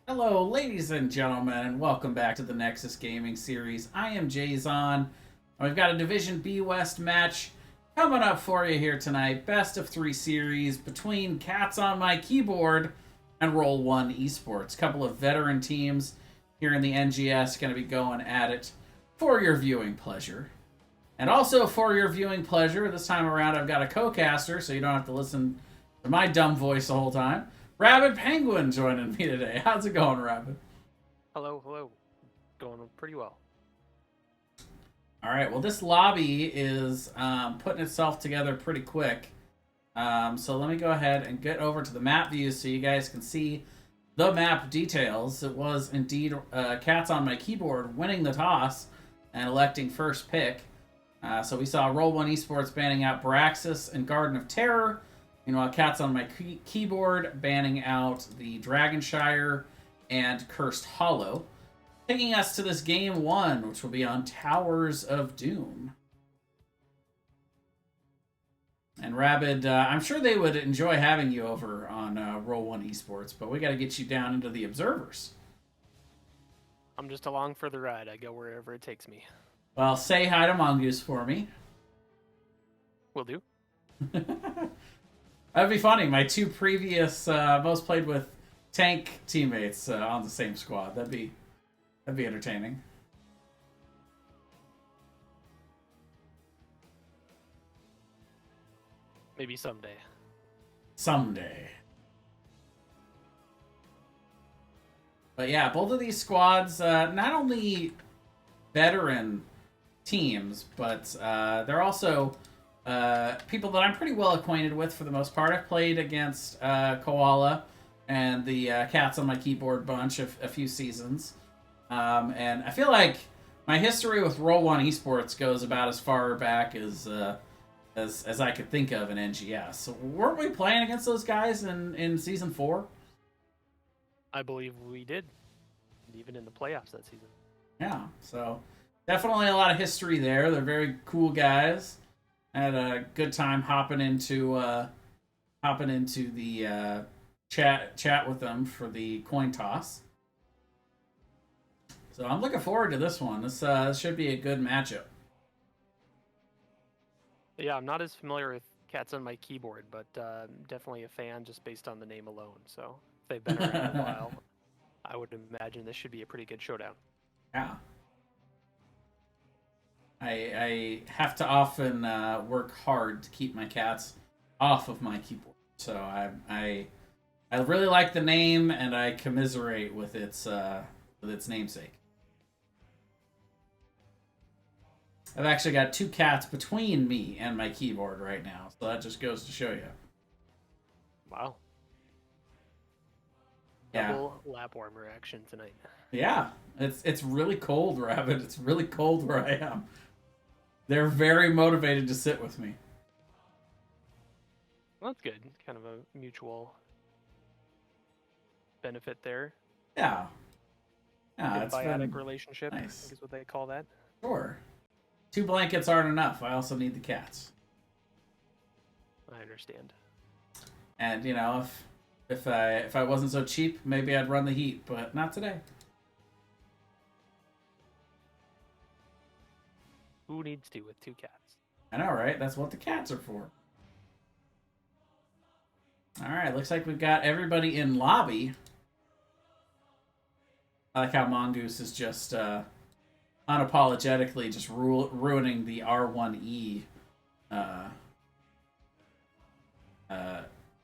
Hello, ladies and gentlemen, and welcome back to the Nexus Gaming Series. I am Jayzon, and we've got a Division B West match coming up for you here tonight. Best of three series between Cats on My Keyboard and Roll1Esports. A couple of veteran teams here in the NGS going to be going at it for your viewing pleasure. And also for your viewing pleasure, this time around I've got a co-caster, so you don't have to listen to my dumb voice the whole time. Rabid Penguin joining me today. How's it going, Rabid? Hello, hello. Going pretty well. All right. Well, this lobby is putting itself together pretty quick. So let me go ahead and get over to the map view so you guys can see the map details. It was indeed Cats on My Keyboard winning the toss and electing first pick. So we saw Roll1Esports banning out Braxis and Garden of Terror. Meanwhile, Cats on My Keyboard banning out the Dragonshire and Cursed Hollow. Taking us to this game one, which will be on Towers of Doom. And Rabid, I'm sure they would enjoy having you over on Roll1Esports, but we got to get you down into the observers. I'm just along for the ride. I go wherever it takes me. Well, say hi to Mongoose for me. Will do. That'd be funny. My two previous most played with tank teammates on the same squad. That'd be entertaining. Maybe someday. Someday. But yeah, both of these squads, not only veteran teams, but they're also people that I'm pretty well acquainted with for the most part. I've played against Koala and the Cats on My Keyboard bunch a few seasons. And I feel like my history with Roll1Esports goes about as far back as I could think of in NGS. So weren't we playing against those guys in season 4? I believe we did. Even in the playoffs that season. Yeah, so definitely a lot of history there. They're very cool guys. I had a good time hopping into the chat with them for the coin toss. So I'm looking forward to this one. This should be a good matchup. Yeah, I'm not as familiar with Cats on My Keyboard, but definitely a fan just based on the name alone. So if they've been around a while, I would imagine this should be a pretty good showdown. Yeah. I have to often work hard to keep my cats off of my keyboard. So I really like the name, and I commiserate with its namesake. I've actually got two cats between me and my keyboard right now, so that just goes to show you. Wow. Yeah. Double lap warmer action tonight. Yeah, it's really cold, Rabbit. It's really cold where I am. They're very motivated to sit with me. Well, that's good. Kind of a mutual benefit there. Yeah. Yeah, it's Symbiotic been relationship, nice. I think is what they call that. Sure. 2 blankets aren't enough. I also need the cats. I understand. And you know, if I wasn't so cheap, maybe I'd run the heat, but not today. Who needs to with 2 cats? I know, right? That's what the cats are for. All right, looks like we've got everybody in lobby. I like how Mongoose is just unapologetically just ruining the R1E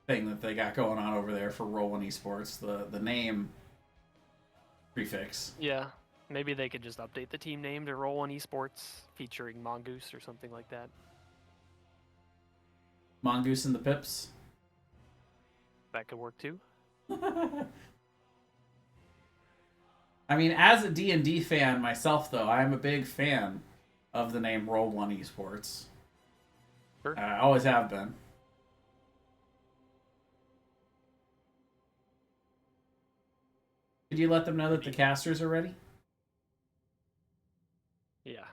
thing that they got going on over there for Roll1Esports. The name prefix. Yeah, maybe they could just update the team name to Roll1Esports featuring Mongoose or something like that. Mongoose and the Pips. That could work too. I mean, as a D&D fan myself, though, I am a big fan of the name Roll1Esports. Sure. I always have been. Did you let them know that the casters are ready? Yeah.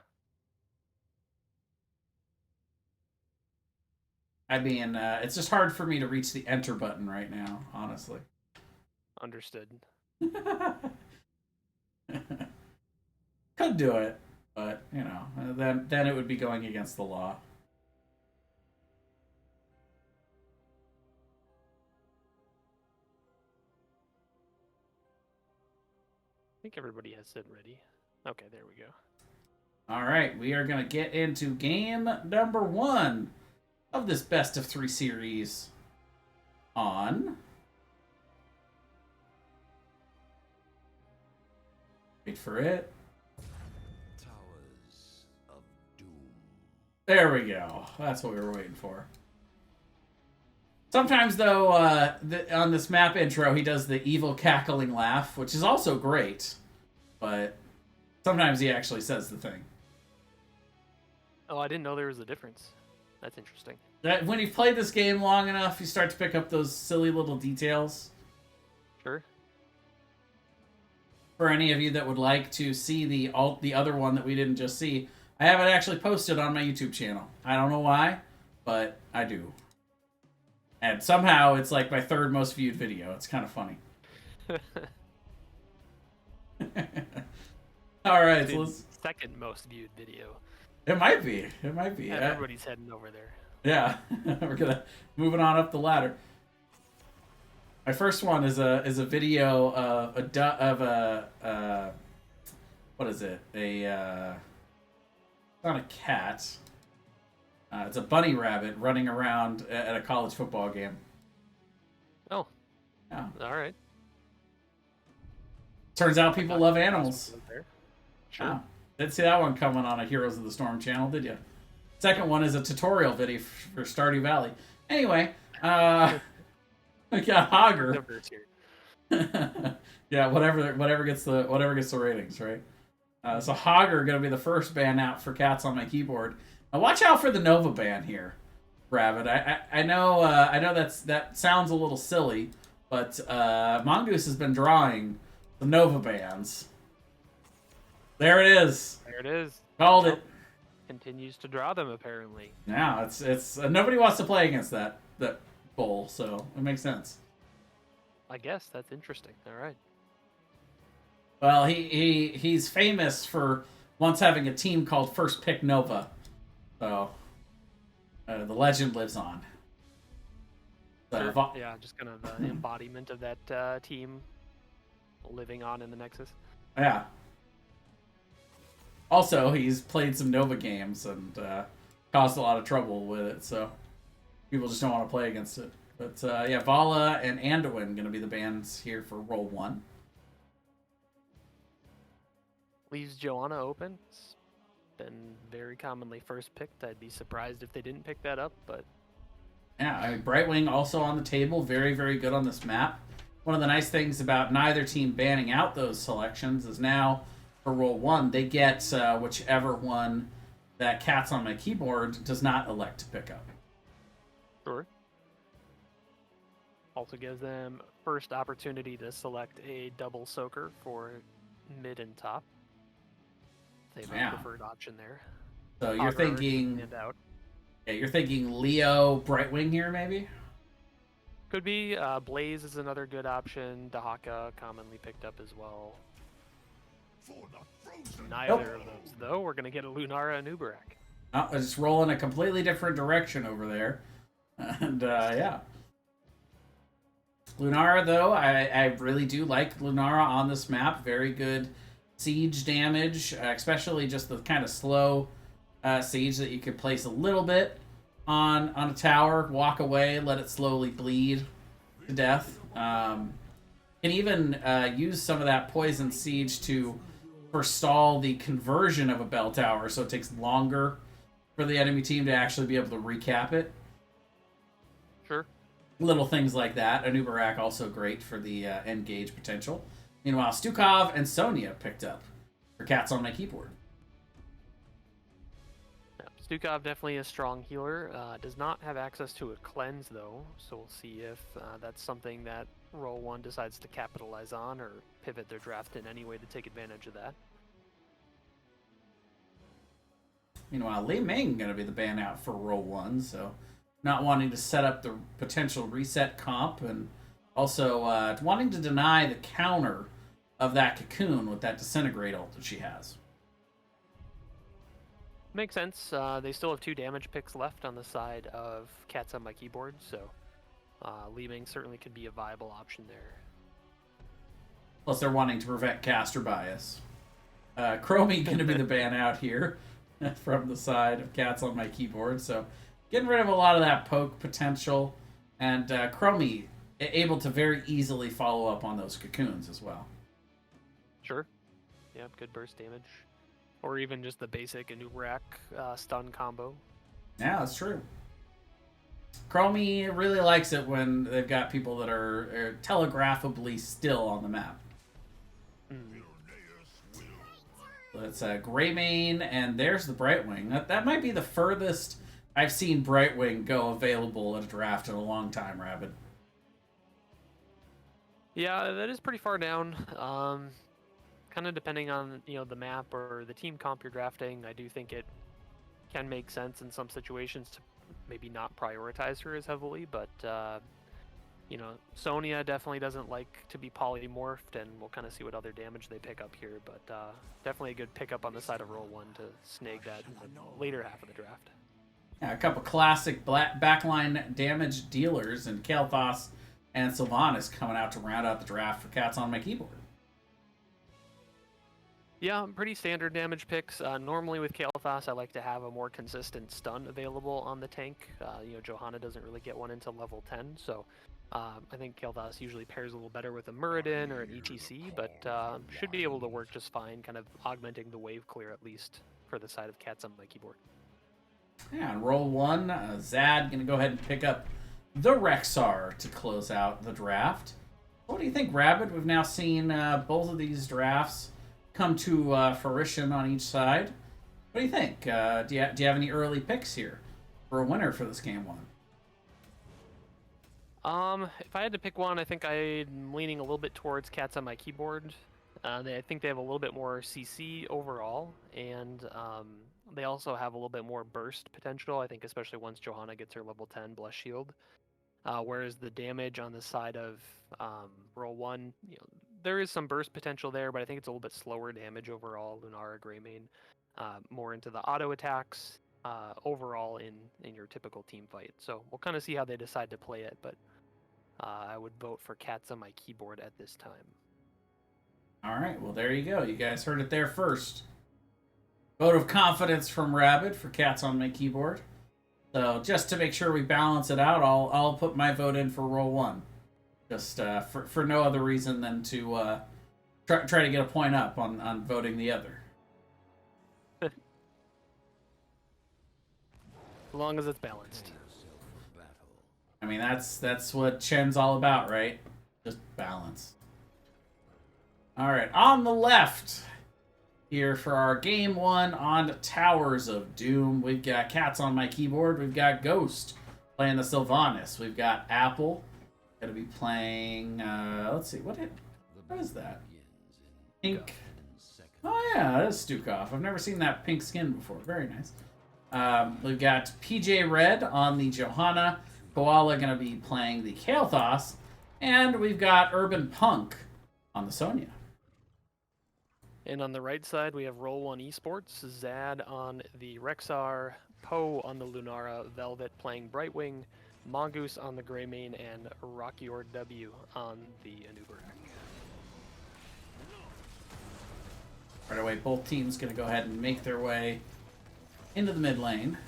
I mean, it's just hard for me to reach the enter button right now, honestly. Understood. Could do it, but then it would be going against the law. I think everybody has Sid ready. Okay, there we go. All right, we are going to get into game number 1 of this best of 3 series on... Wait for it. Towers of Doom. There we go. That's what we were waiting for. Sometimes, though, on this map intro, he does the evil cackling laugh, which is also great. But sometimes he actually says the thing. Oh, I didn't know there was a difference. That's interesting. When you've played this game long enough, you start to pick up those silly little details. Sure. For any of you that would like to see the other one that we didn't just see, I have it actually posted on my YouTube channel. I don't know why, but I do. And somehow it's like my 3rd most viewed video. It's kind of funny. All right, so let's... 2nd most viewed video. It might be. It might be. Everybody's heading over there. Yeah, we're moving on up the ladder. My first one is a video of a what is it? It's not a cat. It's a bunny rabbit running around at a college football game. Oh. Yeah. All right. Turns out people love animals. Sure. Yeah. Didn't see that one coming on a Heroes of the Storm channel, did you? Second one is a tutorial video for Stardew Valley. Anyway, we got Hogger. Yeah, whatever gets the ratings, right? So Hogger gonna be the first ban out for cats on my keyboard. Now watch out for the Nova ban here, Rabbit. I know that sounds a little silly, but Mongoose has been drawing the Nova bans. There it is. There it is. Called it. Continues to draw them apparently. Now it's nobody wants to play against that bull, so it makes sense. I guess that's interesting. All right. Well, he's famous for once having a team called First Pick Nova, so the legend lives on. So, Sure. Yeah, just kind of the embodiment of that team living on in the Nexus. Yeah. Also, he's played some Nova games and caused a lot of trouble with it, so people just don't want to play against it. But yeah, Vala and Anduin going to be the bans here for Roll1. Leaves Joanna open. It's been very commonly first picked. I'd be surprised if they didn't pick that up, but... Yeah, I mean, Brightwing also on the table. Very, very good on this map. One of the nice things about neither team banning out those selections is now, for Roll1, they get whichever one that Cats on my keyboard does not elect to pick up. Sure. Also gives them first opportunity to select a double soaker for mid and top. They have a preferred option there. So you're thinking... Yeah, you're thinking Leo Brightwing here, maybe? Could be. Blaze is another good option. Dahaka commonly picked up as well. Neither of those, though. We're going to get a Lunara and Uberak. Oh, it's rolling a completely different direction over there. And, yeah. Lunara, though, I really do like Lunara on this map. Very good siege damage, especially just the kind of slow siege that you could place a little bit on a tower, walk away, let it slowly bleed to death. Can even use some of that poison siege to forestall the conversion of a bell tower, so it takes longer for the enemy team to actually be able to recap it. Sure. Little things like that. An Uberak also great for the engage potential. Meanwhile, Stukov and Sonya picked up for Cats on my keyboard. Stukov definitely a strong healer. Does not have access to a cleanse though, so we'll see if that's something that Roll1 decides to capitalize on or pivot their draft in any way to take advantage of that. Meanwhile, Li Ming going to be the ban out for Roll1, so not wanting to set up the potential reset comp and Also, wanting to deny the counter of that cocoon with that disintegrate ult that she has. Makes sense. They still have 2 damage picks left on the side of Cats on my keyboard, so leaving certainly could be a viable option there. Plus, they're wanting to prevent caster bias. Chromie going to be the ban out here from the side of Cats on my keyboard, so getting rid of a lot of that poke potential, and Chromie able to very easily follow up on those cocoons as well. Sure. Yep, good burst damage. Or even just the basic Anubarak stun combo. Yeah, that's true. Chromie really likes it when they've got people that are telegraphically still on the map. So it's a Greymane, and there's the Brightwing. That might be the furthest I've seen Brightwing go available at a draft in a long time, Rabid. Yeah, that is pretty far down. Kind of depending on the map or the team comp you're drafting, I do think it can make sense in some situations to maybe not prioritize her as heavily, but Sonya definitely doesn't like to be polymorphed, and we'll kind of see what other damage they pick up here, but definitely a good pickup on the side of Roll1 to snag that in the later half of the draft. Yeah, a couple classic backline damage dealers, and Kael'thas and Sylvanas coming out to round out the draft for Cats on my keyboard. Yeah, pretty standard damage picks. Normally with Kael'thas, I like to have a more consistent stun available on the tank. Johanna doesn't really get one until level 10, so I think Kael'thas usually pairs a little better with a Muradin or an ETC, but should be able to work just fine, kind of augmenting the wave clear at least for the side of Cats on my keyboard. Yeah, on Roll1, Zad going to go ahead and pick up the Rexar to close out the draft. What do you think, Rabid? We've now seen both of these drafts come to fruition on each side. What do you think? Do you have any early picks here for a winner for this game one? If I had to pick one, I think I'm leaning a little bit towards Cats on my keyboard. I think they have a little bit more CC overall, and they also have a little bit more burst potential, I think, especially once Johanna gets her level 10 Bless Shield. Whereas the damage on the side of Roll1, there is some burst potential there, but I think it's a little bit slower damage overall. Lunara, Greymane, more into the auto attacks overall in your typical team fight. So we'll kind of see how they decide to play it, but I would vote for Cats on my keyboard at this time. All right, well, there you go. You guys heard it there first. Vote of confidence from Rabid for Cats on my keyboard. So just to make sure we balance it out, I'll put my vote in for Roll1. Just for no other reason than to try to get a point up on voting the other. As long as it's balanced. I mean, that's what Chen's all about, right? Just balance. All right, on the left here for our game one on Towers of Doom, we've got Cats on my keyboard. We've got Ghost playing the Sylvanas. We've got Apple going to be playing, let's see, what is that? Pink. Oh yeah, that is Stukov. I've never seen that pink skin before. Very nice. We've got PJ Red on the Johanna. Koala going to be playing the Kael'thas. And we've got Urban Punk on the Sonya. And on the right side, we have Roll1Esports, Zad on the Rexar, Poe on the Lunara, Velvet playing Brightwing, Mongoose on the Greymane, and Rockior W on the Anubarak. Right away, both teams going to go ahead and make their way into the mid lane.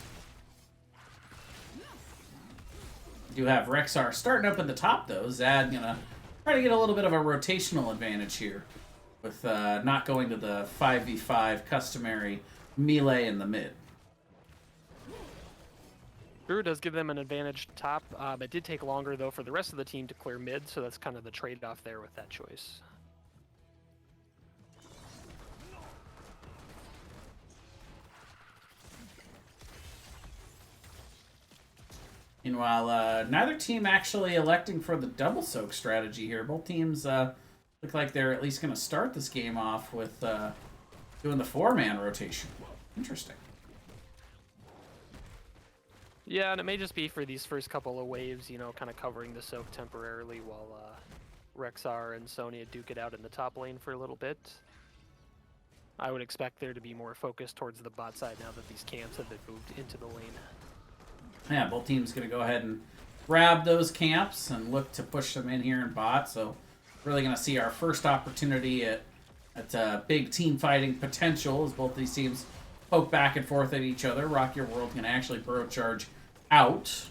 Do have Rexar starting up at the top, though. Zad going to try to get a little bit of a rotational advantage here with not going to the 5v5 customary melee in the mid. Drew does give them an advantage top. It did take longer, though, for the rest of the team to clear mid, so that's kind of the trade-off there with that choice. Meanwhile, neither team actually electing for the double soak strategy here. Both teams look like they're at least going to start this game off with doing the 4-man rotation. Interesting. Yeah, and it may just be for these first couple of waves, you know, kind of covering the soak temporarily while Rexar and Sonya duke it out in the top lane for a little bit. I would expect there to be more focus towards the bot side now that these camps have been moved into the lane. Yeah, both teams going to go ahead and grab those camps and look to push them in here in bot. So really going to see our first opportunity at big team fighting potential as both these teams poke back and forth at each other. Rock Your World can actually burrow charge out.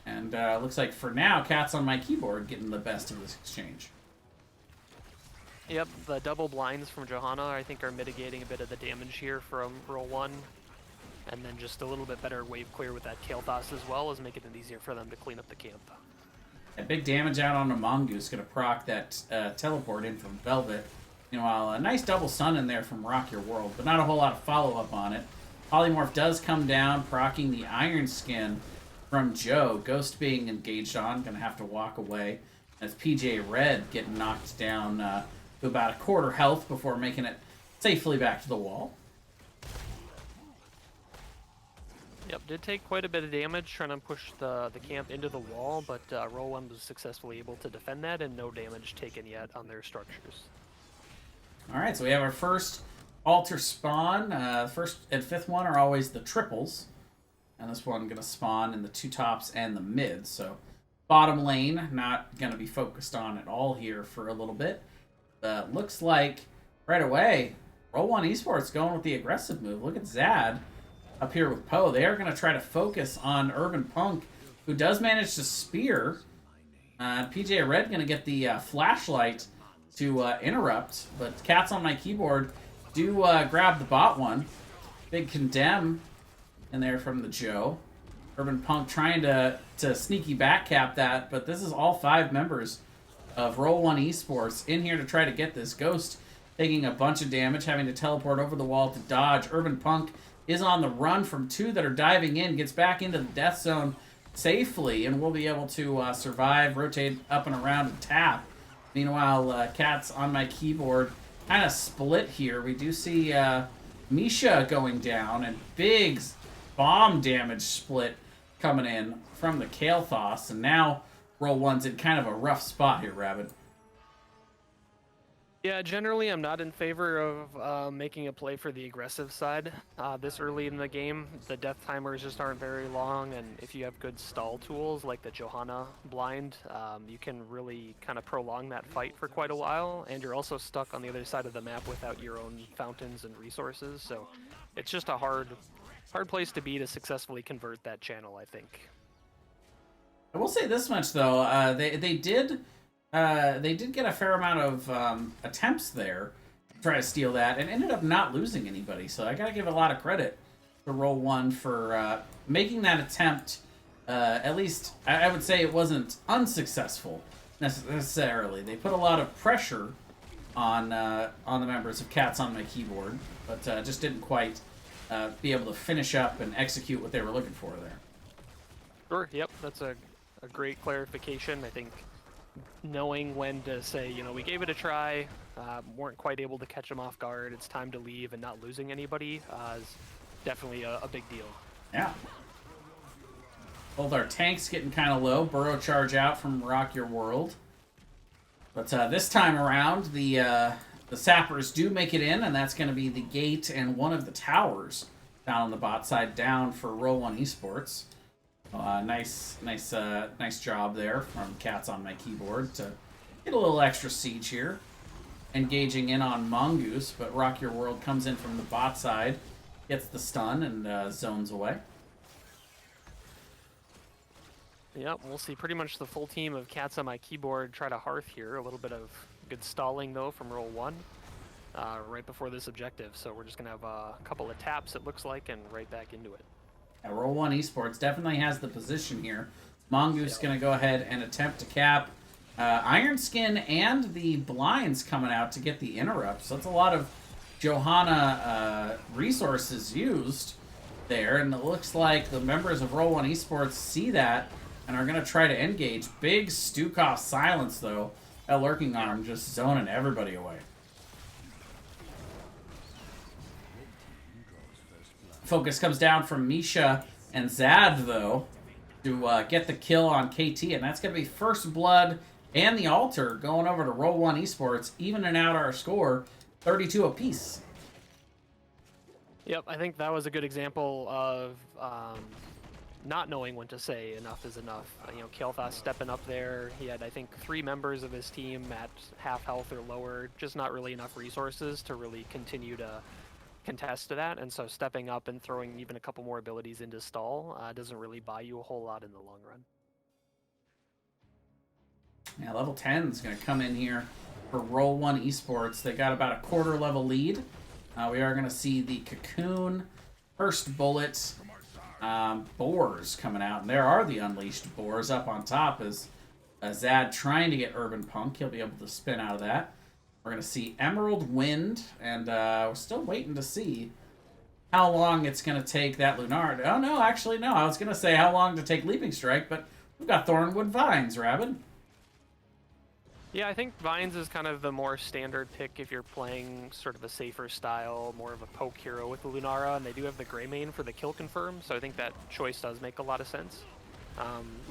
And looks like for now, Cats on My Keyboard getting the best of this exchange. Yep, the double blinds from Johanna, I think, are mitigating a bit of the damage here from Roll1. And then just a little bit better wave clear with that Kael'thas as well is making it easier for them to clean up the camp. That big damage out on a Mongoose going to proc that teleport in from Velvet. Meanwhile, a nice double stun in there from Rock Your World, but not a whole lot of follow-up on it. Polymorph does come down, procking the Iron Skin from Joe. Ghost being engaged on, going to have to walk away. As PJ Red getting knocked down to about a quarter health before making it safely back to the wall. Yep, did take quite a bit of damage trying to push the camp into the wall, but Roll1 was successfully able to defend that and no damage taken yet on their structures. Alright, so we have our first altar spawn. First and fifth one are always the triples. And this one going to spawn in the two tops and the mid. So bottom lane, not going to be focused on at all here for a little bit. Looks like right away, Roll1Esports going with the aggressive move. Look at Zad up here with Poe. They are going to try to focus on Urban Punk, who does manage to spear. PJ Red going to get the flashlight to interrupt, but Cats on My Keyboard do grab the bot one. Big condemn in there from the Joe. Urban Punk trying to sneaky back cap that, but this is all 5 members of Roll1Esports in here to try to get this. Ghost taking a bunch of damage, having to teleport over the wall to dodge. Urban Punk is on the run from 2 that are diving in, gets back into the death zone safely, and will be able to survive, rotate up and around, and tap. Meanwhile, Cats on My Keyboard kind of split here. We do see Misha going down, and big bomb damage split coming in from the Kael'thas, and now Roll1's in kind of a rough spot here, Rabbit. Yeah, generally I'm not in favor of making a play for the aggressive side this early in the game. The death timers just aren't very long, and if you have good stall tools like the Johanna blind, you can really kind of prolong that fight for quite a while, and you're also stuck on the other side of the map without your own fountains and resources, so it's just a hard place to be to successfully convert that channel, I think. I will say this much though, they did get a fair amount of attempts there to try to steal that, and ended up not losing anybody. So I gotta give a lot of credit to Roll1 for making that attempt. At least I would say it wasn't unsuccessful necessarily. They put a lot of pressure on the members of Cats on My Keyboard, but just didn't quite be able to finish up and execute what they were looking for there. Sure. Yep, that's a great clarification. I think knowing when to say, you know, we gave it a try, weren't quite able to catch them off guard, it's time to leave, and not losing anybody is definitely a big deal. Yeah. Both our tanks getting kind of low. Burrow charge out from Rock Your World. But this time around, the sappers do make it in, and that's going to be the gate and one of the towers down on the bot side down for Roll1Esports. Nice job there from Cats on My Keyboard to get a little extra siege here. Engaging in on Mongoose, but Rock Your World comes in from the bot side, gets the stun, and zones away. Yep, we'll see pretty much the full team of Cats on My Keyboard try to hearth here. A little bit of good stalling, though, from Roll1 right before this objective. So we're just going to have a couple of taps, it looks like, and right back into it. Yeah, Roll1Esports definitely has the position here. Mongoose going to go ahead and attempt to cap Iron Skin and the blinds coming out to get the interrupt. So that's a lot of Johanna resources used there. And it looks like the members of Roll1Esports see that and are going to try to engage. Big Stukov silence, though. That lurking arm just zoning everybody away. Focus comes down from Misha and Zad, though, to get the kill on KT, and that's going to be First Blood and the Altar going over to Roll1Esports, evening out our score, 32 apiece. Yep, I think that was a good example of not knowing when to say enough is enough. You know, Kael'thas stepping up there. He had, I think, 3 members of his team at half health or lower, just not really enough resources to really continue to contest to that. And so stepping up and throwing even a couple more abilities into stall doesn't really buy you a whole lot in the long run. Yeah, level 10 is going to come in here for Roll1Esports. They got about a quarter level lead. We are going to see the Cocoon, First Bullet, Boars coming out. And there are the Unleashed Boars up on top as Zad trying to get Urban Punk. He'll be able to spin out of that. We're going to see Emerald Wind, and we're still waiting to see how long it's going to take that Lunar. Oh, no, actually, no. I was going to say how long to take Leaping Strike, but we've got Thornwood Vines, Rabid. Yeah, I think Vines is kind of the more standard pick if you're playing sort of a safer style, more of a poke hero with the Lunara, and they do have the Greymane for the kill confirm, so I think that choice does make a lot of sense.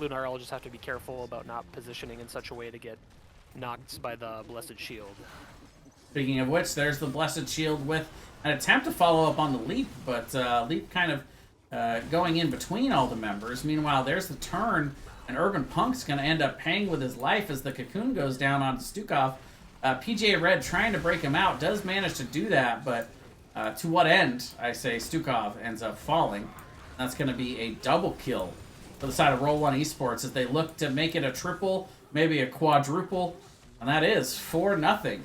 Lunara will just have to be careful about not positioning in such a way to get knocked by the Blessed Shield. Speaking of which, there's the Blessed Shield with an attempt to follow up on the Leap, but Leap kind of going in between all the members. Meanwhile, there's the turn, and Urban Punk's going to end up paying with his life as the Cocoon goes down onto Stukov. PJ Red trying to break him out, does manage to do that, but to what end, I say, Stukov ends up falling. That's going to be a double kill for the side of Roll1Esports as they look to make it a triple, maybe a quadruple, and that is 4-0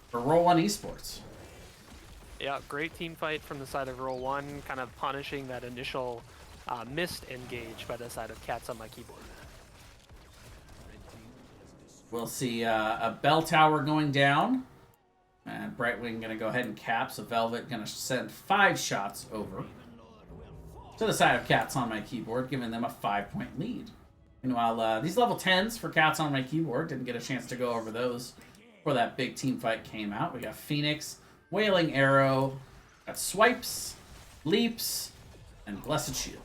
for Roll1Esports. Yeah, great team fight from the side of Roll1, kind of punishing that initial missed engage by the side of Cats on my keyboard. We'll see a bell tower going down. And Brightwing going to go ahead and cap. So Velvet going to send 5 shots over to the side of Cats on my keyboard, giving them a 5-point lead. Meanwhile, these level 10s for Cats on my keyboard, didn't get a chance to go over those before that big team fight came out. We got Phoenix, Wailing Arrow, got Swipes, Leaps, and Blessed Shield.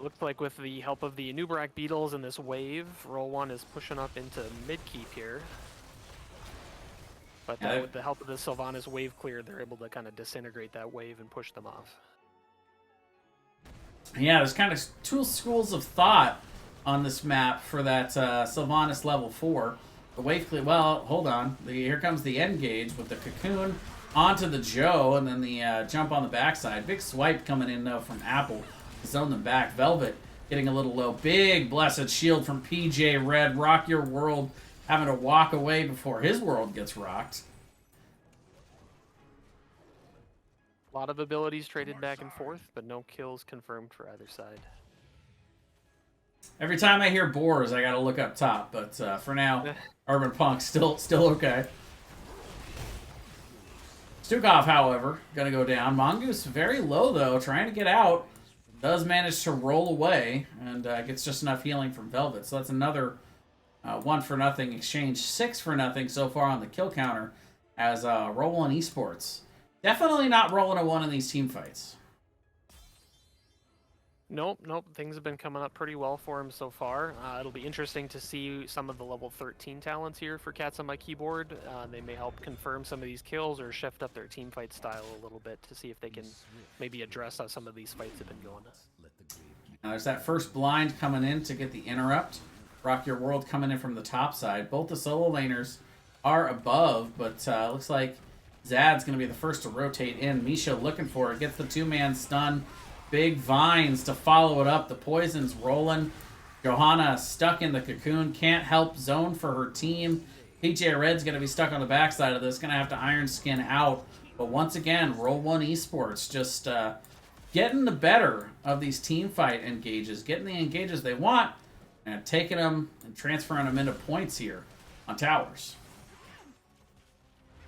Looks like with the help of the Nubarak Beetles and this wave, Roll1 is pushing up into mid-keep here. But with the help of the Sylvanas wave clear, they're able to kind of disintegrate that wave and push them off. Yeah, there's kind of 2 schools of thought on this map for that Sylvanas level 4. The wave clear, well, hold on. Here comes the Engage with the Cocoon onto the Joe, and then the jump on the backside. Big swipe coming in, though, from Apple. Zone them back. Velvet getting a little low. Big Blessed Shield from PJ Red. Rock Your World having to walk away before his world gets rocked. A lot of abilities traded back and forth, but no kills confirmed for either side. Every time I hear Boars, I gotta look up top, but for now, Urban Punk still okay. Stukov, however, gonna go down. Mongoose very low, though, trying to get out. Does manage to roll away and gets just enough healing from Velvet. So that's another 1-for-0 exchange. 6-for-0 so far on the kill counter as Roll1Esports. Definitely not rolling a 1 in these team fights. Nope. Things have been coming up pretty well for him so far. It'll be interesting to see some of the level 13 talents here for Cats on my keyboard. They may help confirm some of these kills or shift up their team fight style a little bit to see if they can maybe address how some of these fights have been going. Now there's that first blind coming in to get the interrupt. Rock Your World coming in from the top side. Both the solo laners are above, but looks like Zad's going to be the first to rotate in. Misha looking for it. Gets the 2-man stun. Big Vines to follow it up. The poison's rolling. Johanna stuck in the Cocoon. Can't help zone for her team. PJ Red's going to be stuck on the backside of this. Going to have to Iron Skin out. But once again, Roll1Esports just getting the better of these team fight engages. Getting the engages they want and taking them and transferring them into points here on towers.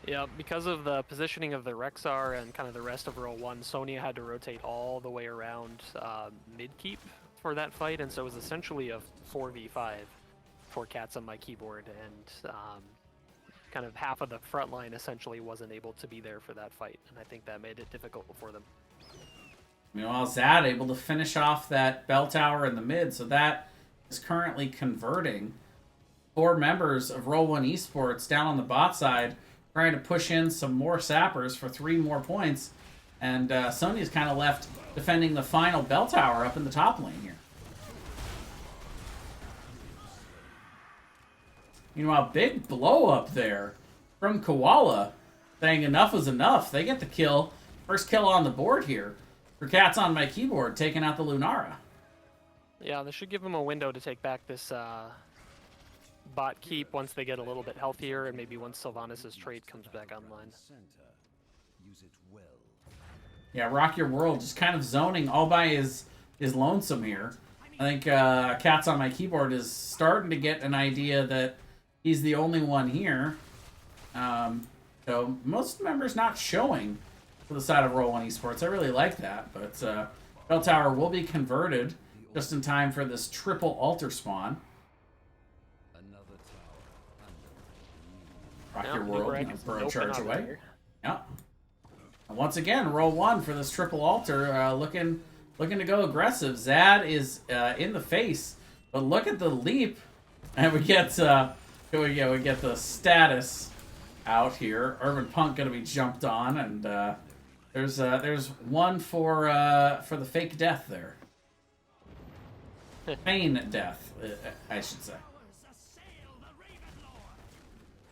Yeah, because of the positioning of the Rexar and kind of the rest of Roll1, Sonya had to rotate all the way around mid-keep for that fight, and so it was essentially a 4v5 for Cats on my keyboard, and kind of half of the front line essentially wasn't able to be there for that fight, and I think that made it difficult for them. Meanwhile, Zad able to finish off that bell tower in the mid, so that is currently converting. 4 members of Roll1Esports down on the bot side, trying to push in some more sappers for 3 more points, and Sonya's kind of left defending the final bell tower up in the top lane here. Meanwhile, big blow up there from Koala, saying enough is enough. They get the kill. First kill on the board here for Cats on My Keyboard, taking out the Lunara. Yeah, this should give them a window to take back this bot keep once they get a little bit healthier, and maybe once Sylvanas' trade comes back online. Yeah, Rock Your World just kind of zoning all by his lonesome here. I think Cats on My Keyboard is starting to get an idea that he's the only one here. So most members not showing for the side of Roll1Esports. I really like that, but Bell Tower will be converted just in time for this triple altar spawn. Rock Your World, burrow charge away. Yeah. And once again, Roll1 for this triple altar, looking to go aggressive. Zad is in the face, but look at the leap, and we get the status out here. Urban Punk gonna be jumped on, and there's one for the fake death there. Feign death, I should say.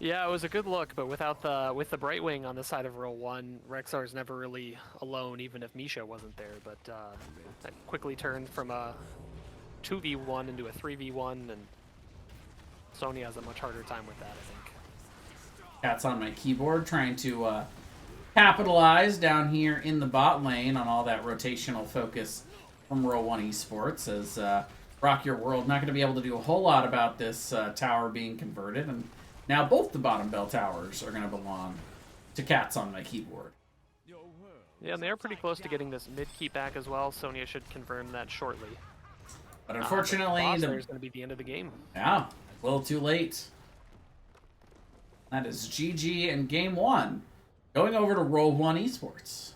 Yeah, it was a good look, but with the Brightwing on the side of Roll1, Rexar's never really alone, even if Misha wasn't there. But that quickly turned from a 2v1 into a 3v1, and Sony has a much harder time with that, I think. Cats on My Keyboard trying to capitalize down here in the bot lane on all that rotational focus from Roll1Esports, as Rock Your World not going to be able to do a whole lot about this tower being converted, and now both the bottom bell towers are going to belong to Cats on My Keyboard. Yeah, and they are pretty close to getting this mid keep back as well. Sonya should confirm that shortly. But unfortunately, there's going to be the end of the game. Yeah, a little too late. That is GG in Game 1. Going over to Roll1Esports.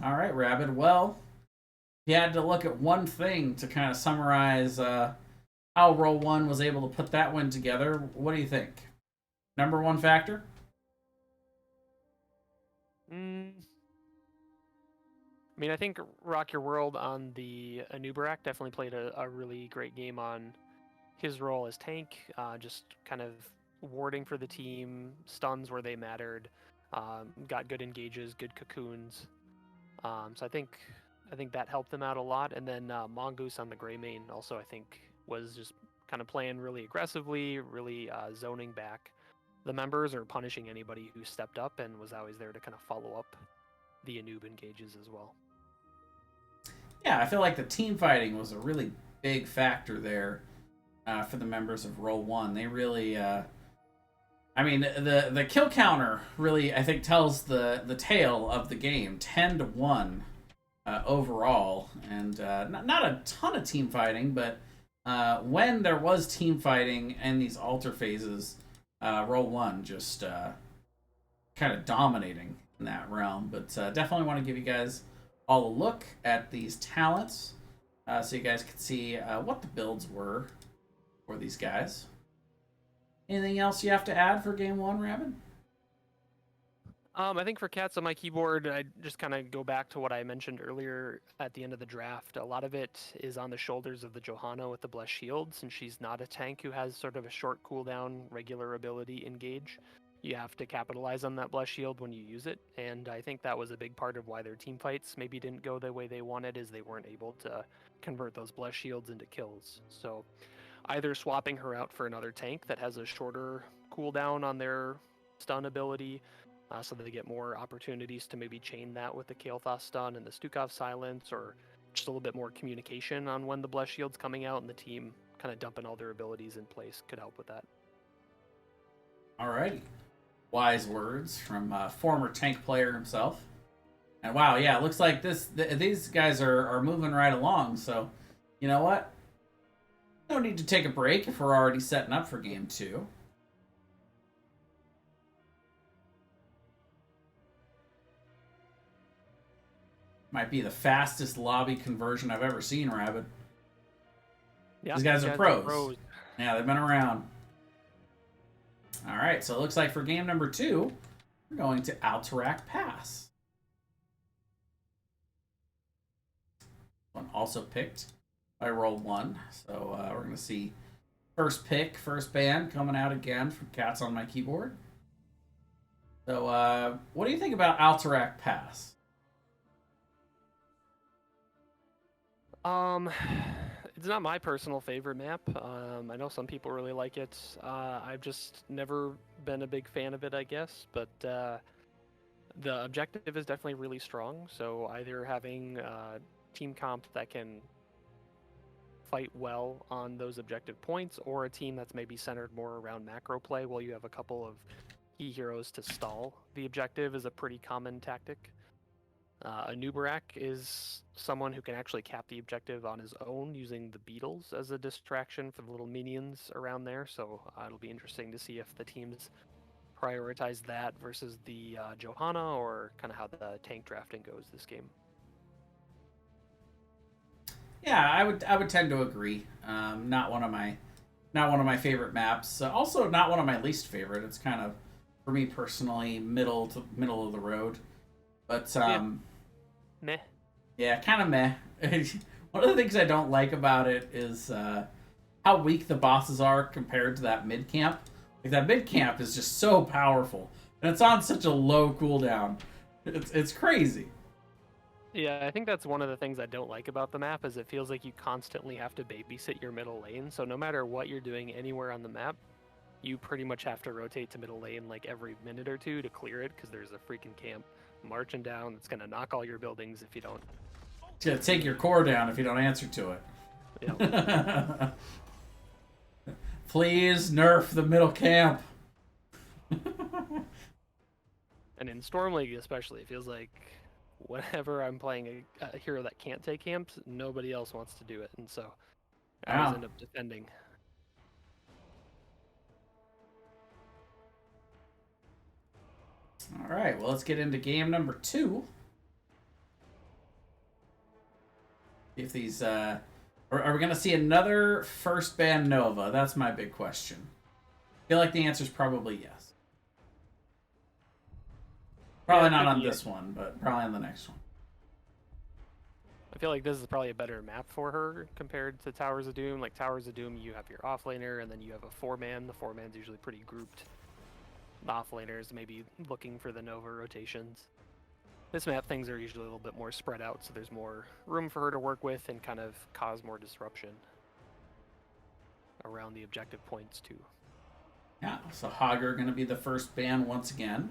All right, Rabbit. Well, you had to look at one thing to kind of summarize how Roll1 was able to put that one together. What do you think? Number one factor? I mean, I think Rock Your World on the Anubarak definitely played a really great game on his role as tank, just kind of warding for the team, stuns where they mattered, got good engages, good cocoons. So I think that helped them out a lot. And then Mongoose on the Grey Mane also, I think, was just kind of playing really aggressively, really zoning back the members or punishing anybody who stepped up, and was always there to kind of follow up the Anub engages as well. Yeah, I feel like the team fighting was a really big factor there for the members of Roll1. They really, I mean, the kill counter really, I think, tells the tale of the game. 10-1 overall, and not a ton of team fighting, but when there was team fighting in these altar phases, Roll1 just kind of dominating in that realm. But definitely want to give you guys all a look at these talents so you guys can see what the builds were for these guys. Anything else you have to add for Game 1, Rabbit? I think for Cats on My Keyboard, I just kind of go back to what I mentioned earlier at the end of the draft. A lot of it is on the shoulders of the Johanna with the Blessed Shield, since she's not a tank who has sort of a short cooldown, regular ability engage. You have to capitalize on that Blessed Shield when you use it, and I think that was a big part of why their team fights maybe didn't go the way they wanted, is they weren't able to convert those Blessed Shields into kills. So either swapping her out for another tank that has a shorter cooldown on their stun ability, so they get more opportunities to maybe chain that with the Kael'thas stun and the Stukov silence, or just a little bit more communication on when the Blessed Shield's coming out, and the team kind of dumping all their abilities in place could help with that. Alrighty. Wise words from former tank player himself. And wow, yeah, it looks like these guys are moving right along. So, you know what? No need to take a break if we're already setting up for game 2. Might be the fastest lobby conversion I've ever seen, Rabbit. Yeah, These guys are pros. Yeah, they've been around. All right, so it looks like for game number 2, we're going to Alterac Pass. One also picked by Roll1. So we're going to see first pick, first ban coming out again from Cats on My Keyboard. So what do you think about Alterac Pass? It's not my personal favorite map. I know some people really like it. I've just never been a big fan of it, I guess. But the objective is definitely really strong. So either having team comp that can fight well on those objective points, or a team that's maybe centered more around macro play while you have a couple of key heroes to stall the objective is a pretty common tactic. A Nubarak is someone who can actually cap the objective on his own using the beetles as a distraction for the little minions around there, so it'll be interesting to see if the teams prioritize that versus the Johanna, or kind of how the tank drafting goes this game. Yeah, I would tend to agree. Not one of my favorite maps. Also, not one of my least favorite. It's kind of, for me personally, middle of the road. But Meh. Yeah, kind of meh. One of the things I don't like about it is how weak the bosses are compared to that mid camp. Like, that mid camp is just so powerful, and it's on such a low cooldown. It's crazy. Yeah, I think that's one of the things I don't like about the map, is it feels like you constantly have to babysit your middle lane. So no matter what you're doing anywhere on the map, you pretty much have to rotate to middle lane like every minute or two to clear it, because there's a freaking camp marching down that's going to knock all your buildings if you don't. It's going to take your core down if you don't answer to it. Yeah. Please nerf the middle camp. And in Storm League especially, it feels like whenever I'm playing a hero that can't take camps, nobody else wants to do it, and so I always end up defending. All right, well, let's get into game number 2. If these, are we going to see another first ban Nova? That's my big question. I feel like the answer is probably yes. Probably not on this one, but probably on the next one. I feel like this is probably a better map for her compared to Towers of Doom. Like, Towers of Doom, you have your offlaner, and then you have a 4-man. The 4-man's usually pretty grouped. The offlaners maybe looking for the Nova rotations. This map, things are usually a little bit more spread out, so there's more room for her to work with and kind of cause more disruption around the objective points too. Yeah, so Hager going to be the first ban once again.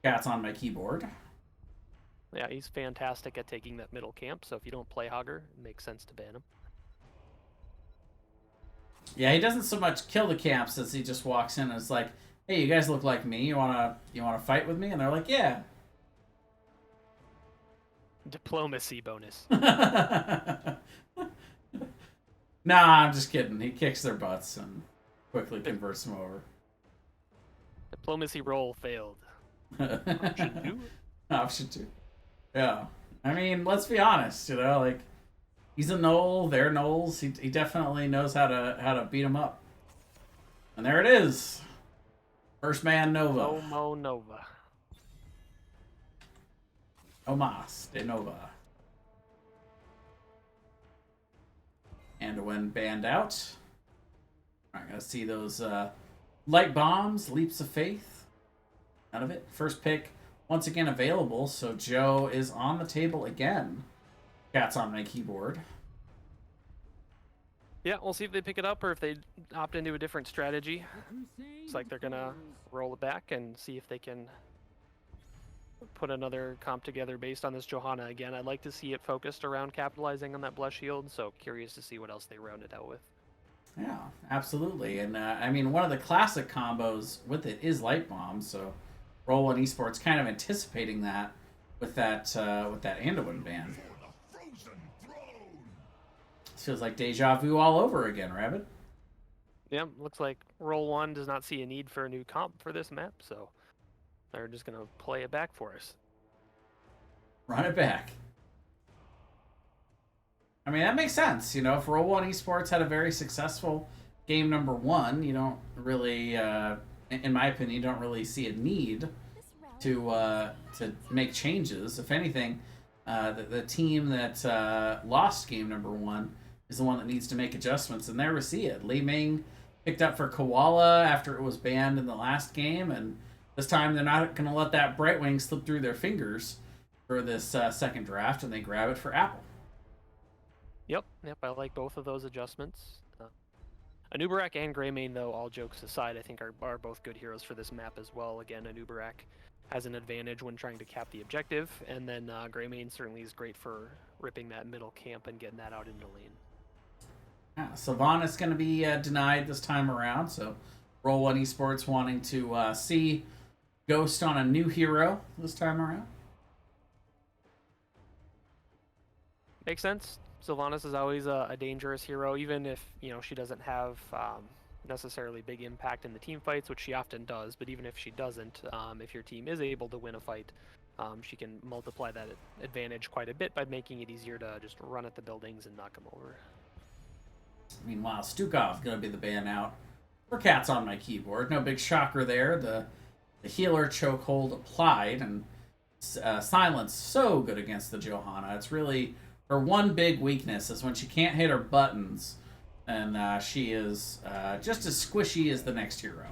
Cat's on my keyboard. Yeah, he's fantastic at taking that middle camp, so if you don't play Hager, it makes sense to ban him. Yeah, he doesn't so much kill the camps as he just walks in and is like, hey, you guys look like me. You wanna fight with me? And they're like, yeah. Diplomacy bonus. Nah, I'm just kidding. He kicks their butts and quickly converts them over. Diplomacy roll failed. Option 2? Option 2. Yeah. I mean, let's be honest, like, he's a Knoll, they're Knolls. He definitely knows how to beat them up. And there it is. First man Nova. Omo Nova. Omas de Nova. And when banned out, I'm going to see those light bombs, leaps of faith out of it. First pick, once again available, so Joe is on the table again. Cat's on my keyboard. Yeah, we'll see if they pick it up or if they opt into a different strategy. Looks like they're going to roll it back and see if they can put another comp together based on this Johanna again. I'd like to see it focused around capitalizing on that Bless Shield, so curious to see what else they round it out with. Yeah, absolutely. And I mean, one of the classic combos with it is Light Bomb. So Roll1Esports kind of anticipating that with that Anduin ban. Feels like deja vu all over again, Rabbit. Yep, looks like Roll1 does not see a need for a new comp for this map, so they're just going to play it back for us. Run it back. I mean, that makes sense. You know, if Roll1Esports had a very successful game number one, you don't really, in my opinion, you don't really see a need to make changes. If anything, the team that lost game number one is the one that needs to make adjustments, and there we see it. Li Ming picked up for Koala after it was banned in the last game, and this time they're not going to let that Brightwing slip through their fingers for this second draft, and they grab it for Apple. Yep, I like both of those adjustments. Anubarak and Greymane, though, all jokes aside, I think are both good heroes for this map as well. Again, Anubarak has an advantage when trying to cap the objective, and then Greymane certainly is great for ripping that middle camp and getting that out into lane. Yeah, Sylvanas going to be denied this time around, so Roll1Esports wanting to see Ghost on a new hero this time around. Makes sense. Sylvanas is always a dangerous hero, even if she doesn't have necessarily big impact in the team fights, which she often does. But even if she doesn't, if your team is able to win a fight, she can multiply that advantage quite a bit by making it easier to just run at the buildings and knock them over. Meanwhile, Stukov going to be the ban out for Cats on my keyboard. No big shocker there. The healer chokehold applied, and silence so good against the Johanna. It's really her one big weakness is when she can't hit her buttons, and she is just as squishy as the next hero.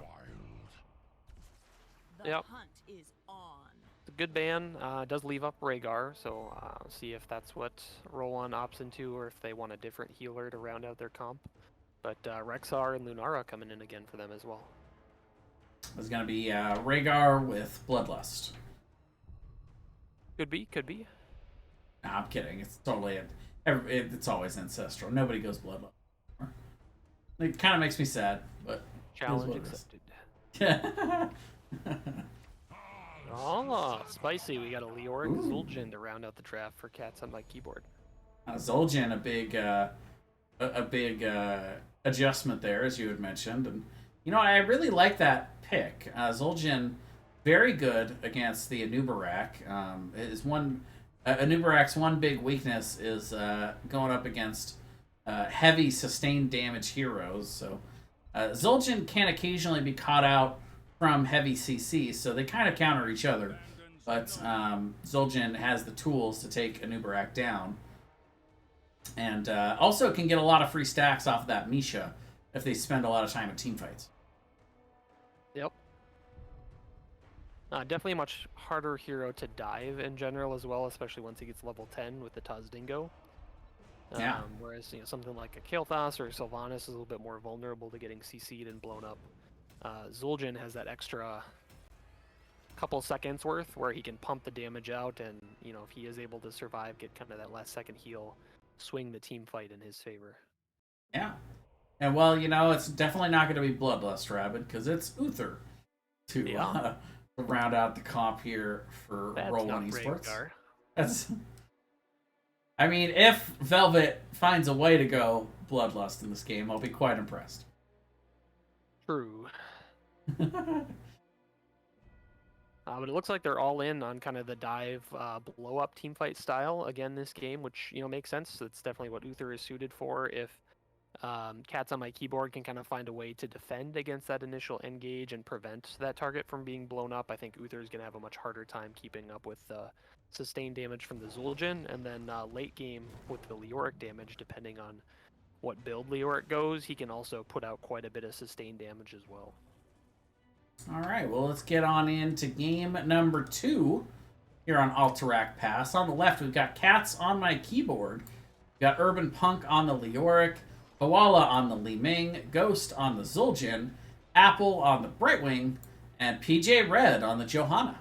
Yep. It's a good ban. Does leave up Rhaegar, so see if that's what Roll1 opts into, or if they want a different healer to round out their comp. But Rexar and Lunara coming in again for them as well. It's going to be Rhaegar with Bloodlust. Could be. Nah, I'm kidding. It's totally it's always ancestral. Nobody goes Bloodlust. It kind of makes me sad, but challenge accepted. Oh, spicy. We got a Leoric Zul'jin to round out the draft for Cats on my keyboard. Zul'jin, a big adjustment there, as you had mentioned. And, I really like that pick. Zul'jin, very good against the Anubarak. Anubarak's one big weakness is going up against heavy sustained damage heroes. So Zul'jin can occasionally be caught out from heavy CC, so they kind of counter each other. But Zul'jin has the tools to take Anubarak down. And also can get a lot of free stacks off of that Misha if they spend a lot of time in team fights. Yep. Definitely a much harder hero to dive in general as well, especially once he gets level 10 with the Tazdingo. Yeah. Whereas something like a Kael'thas or Sylvanas is a little bit more vulnerable to getting CC'd and blown up. Zul'jin has that extra couple seconds worth where he can pump the damage out, and if he is able to survive, get kind of that last second heal, swing the team fight in his favor. Yeah. And it's definitely not going to be Bloodlust Rabbit because it's Uther to round out the comp here for Roll1Esports. That's. I mean, if Velvet finds a way to go Bloodlust in this game, I'll be quite impressed. True. But it looks like they're all in on kind of the dive blow-up teamfight style again this game, which makes sense. It's definitely what Uther is suited for. If Cats on my keyboard can kind of find a way to defend against that initial engage and prevent that target from being blown up, I think Uther is going to have a much harder time keeping up with the sustained damage from the Zul'jin, and then late game with the Leoric damage, depending on what build Leoric goes, he can also put out quite a bit of sustained damage as well. All right, well, let's get on into game number 2 here on Alterac Pass. On the left, we've got Cats on my keyboard. We've got Urban Punk on the Leoric, Koala on the Li Ming, Ghost on the Zul'jin, Apple on the Brightwing, and PJ Red on the Johanna.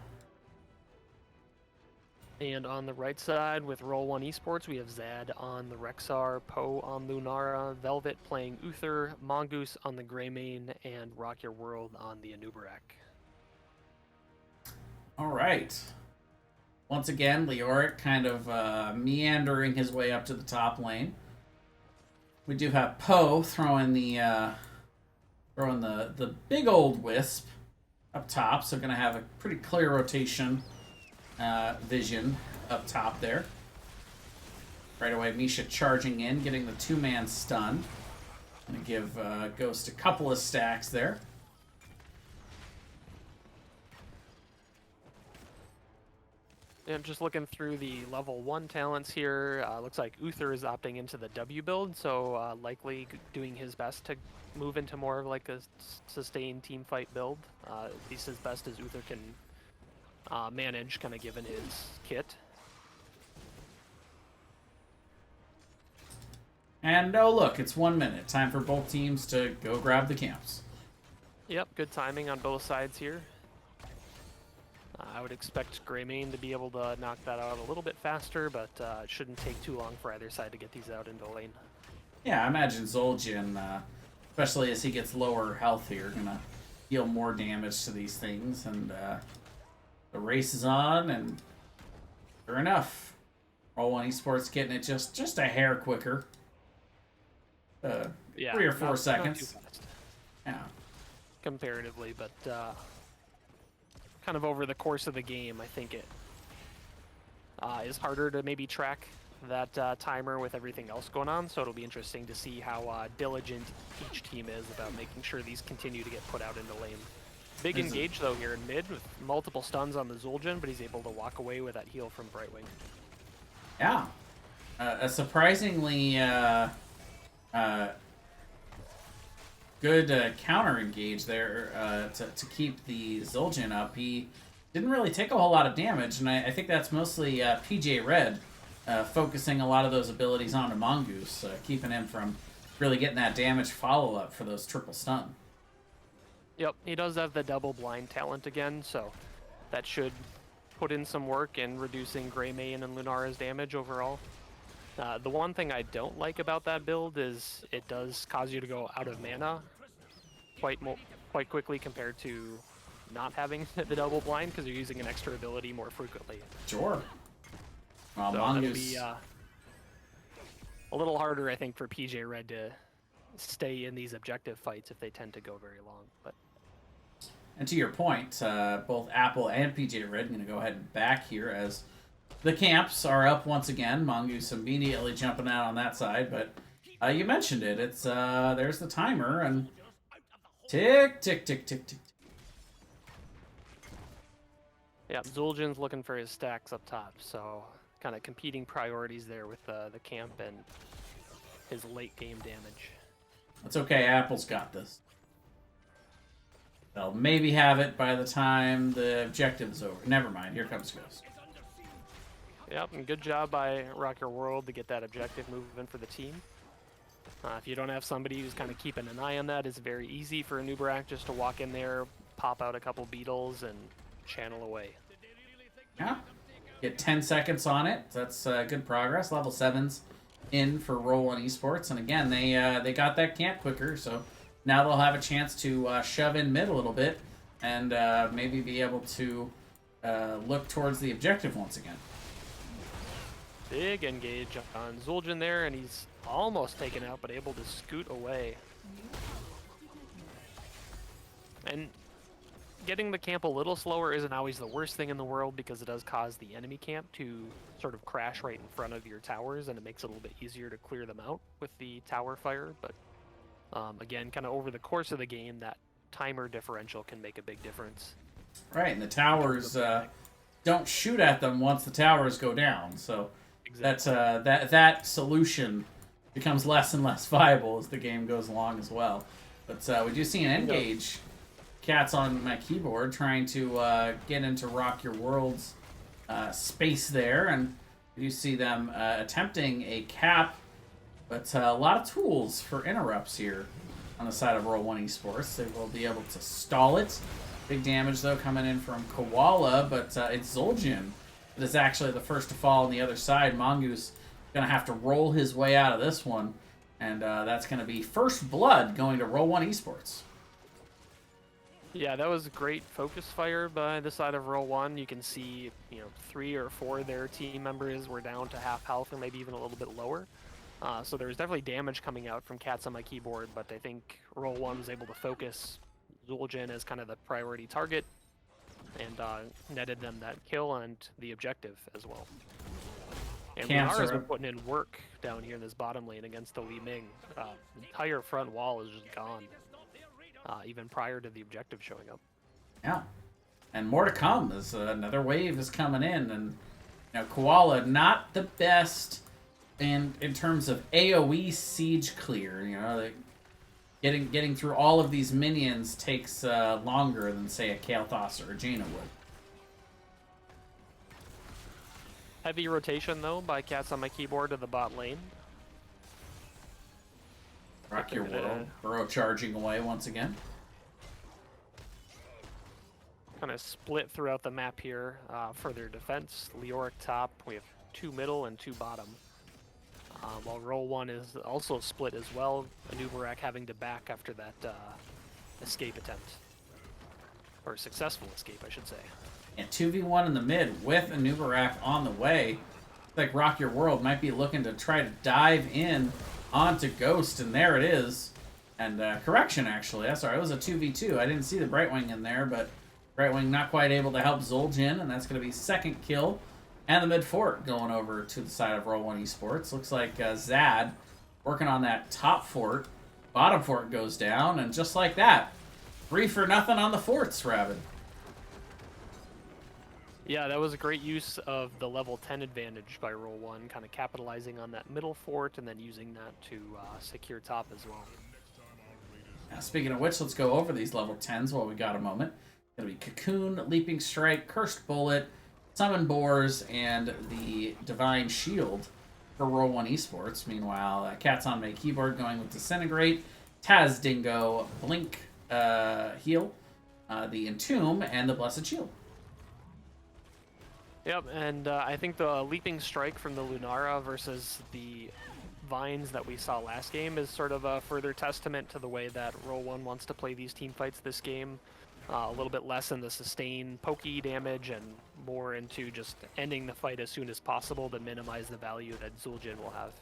And on the right side with Roll1Esports, we have Zad on the Rexar, Poe on Lunara, Velvet playing Uther, Mongoose on the Greymane, and Rock Your World on the Anubarak. All right. Once again, Leoric kind of meandering his way up to the top lane. We do have Poe throwing the big old wisp up top, so going to have a pretty clear rotation vision up top there. Right away, Misha charging in, getting the 2-man stun. Going to give Ghost a couple of stacks there. And just looking through the level 1 talents here, looks like Uther is opting into the W build, so likely doing his best to move into more of like a sustained team fight build. At least as best as Uther can manage, kind of given his kit. And oh look, it's 1 minute. Time for both teams to go grab the camps. Yep, good timing on both sides here. I would expect Greymane to be able to knock that out a little bit faster, but it shouldn't take too long for either side to get these out into lane. Yeah, I imagine Zul'jin, especially as he gets lower health here, gonna deal more damage to these things. And the race is on, and sure enough, Roll1Esports getting it just a hair quicker. Yeah, 3 or 4 not seconds. too fast, Yeah. comparatively, but kind of over the course of the game, I think it is harder to maybe track that timer with everything else going on, so it'll be interesting to see how diligent each team is about making sure these continue to get put out into lane. Big engage, though, here in mid with multiple stuns on the Zul'jin, but he's able to walk away with that heal from Brightwing. Yeah. A surprisingly good counter engage there to keep the Zul'jin up. He didn't really take a whole lot of damage, and I think that's mostly PJ Red focusing a lot of those abilities onto Mongoose, keeping him from really getting that damage follow-up for those triple stun. Yep, he does have the double blind talent again, so that should put in some work in reducing Greymane and Lunara's damage overall. The one thing I don't like about that build is it does cause you to go out of mana quite quickly compared to not having the double blind, because you're using an extra ability more frequently. Sure. Well, So Mongoose... it'll be a little harder, I think, for PJ Red to stay in these objective fights if they tend to go very long. But And to your point, both Apple and PJ Red are going to go ahead and back here as the camps are up once again. Mongoose immediately jumping out on that side, but you mentioned it. It's there's the timer, and tick, tick, tick, tick, tick. yeah, Zul'jin's looking for his stacks up top, so kind of competing priorities there with the camp and his late game damage. That's okay, Apple's got this. They'll maybe have it by the time the objective is over. Never mind, here comes Ghost. Yep, and good job by Rock Your World to get that objective moving for the team. If you don't have somebody who's kind of keeping an eye on that, it's very easy for a Anubarak just to walk in there, pop out a couple beetles, and channel away. Yeah, get 10 seconds on it. That's good progress. Level 7's in for Roll1Esports, and again, they got that camp quicker, so now they'll have a chance to shove in mid a little bit and maybe be able to look towards the objective once again. Big engage on Zul'jin there, and he's almost taken out, but able to scoot away. And getting the camp a little slower isn't always the worst thing in the world, because it does cause the enemy camp to sort of crash right in front of your towers, and it makes it a little bit easier to clear them out with the tower fire. But again, kind of over the course of the game, that timer differential can make a big difference. Right, and the towers don't shoot at them once the towers go down, so exactly. That solution becomes less and less viable as the game goes along as well. But we do see an engage. Cat's on my keyboard trying to get into Rock Your World's space there, and we do see them attempting a cap, but a lot of tools for interrupts here on the side of Roll1Esports. They will be able to stall it. Big damage, though, coming in from Koala, but it's Zul'jin It is actually the first to fall on the other side. Mongoose going to have to roll his way out of this one. And that's going to be first blood going to Roll1Esports. Yeah, that was great focus fire by the side of Roll1. You can see, 3 or 4 of their team members were down to half health or maybe even a little bit lower. So there was definitely damage coming out from Cats on my keyboard, but I think Roll1 was able to focus Zul'jin as kind of the priority target and netted them that kill and the objective as well. And Lunara's been putting in work down here in this bottom lane against the Li Ming. The entire front wall is just gone, even prior to the objective showing up. Yeah, and more to come as another wave is coming in. And Koala, not the best in terms of AoE siege clear. Like getting through all of these minions takes longer than, say, a Kael'thas or a Jaina would. Heavy rotation, though, by Cats on my keyboard to the bot lane. Rock your world. Burrow charging away once again. Kind of split throughout the map here for their defense. Leoric top, we have 2 middle and 2 bottom. While Roll1 is also split as well. Anubarak having to back after that escape attempt. Or successful escape, I should say. And 2v1 in the mid with Anubarak on the way. Looks like Rock Your World might be looking to try to dive in onto Ghost, and there it is. And correction, actually. That's sorry, it was a 2v2. I didn't see the Brightwing in there, but Brightwing not quite able to help Zul'jin, and that's going to be second kill. And the mid fort going over to the side of Roll1Esports. Looks like Zad working on that top fort. Bottom fort goes down, and just like that, 3 for nothing on the forts, Rabbit. Yeah, that was a great use of the level 10 advantage by Roll1, kind of capitalizing on that middle fort and then using that to secure top as well. Now, speaking of which, let's go over these level 10s while we got a moment. Going to be Cocoon, Leaping Strike, Cursed Bullet, Summon Boars, and the Divine Shield for Roll1Esports. Meanwhile, Cats on my keyboard going with Disintegrate, Taz Dingo, Blink Heal, the Entomb, and the Blessed Shield. Yep, and I think the Leaping Strike from the Lunara versus the Vines that we saw last game is sort of a further testament to the way that Roll1 wants to play these team fights this game. A little bit less in the sustain pokey damage and more into just ending the fight as soon as possible to minimize the value that Zul'jin will have.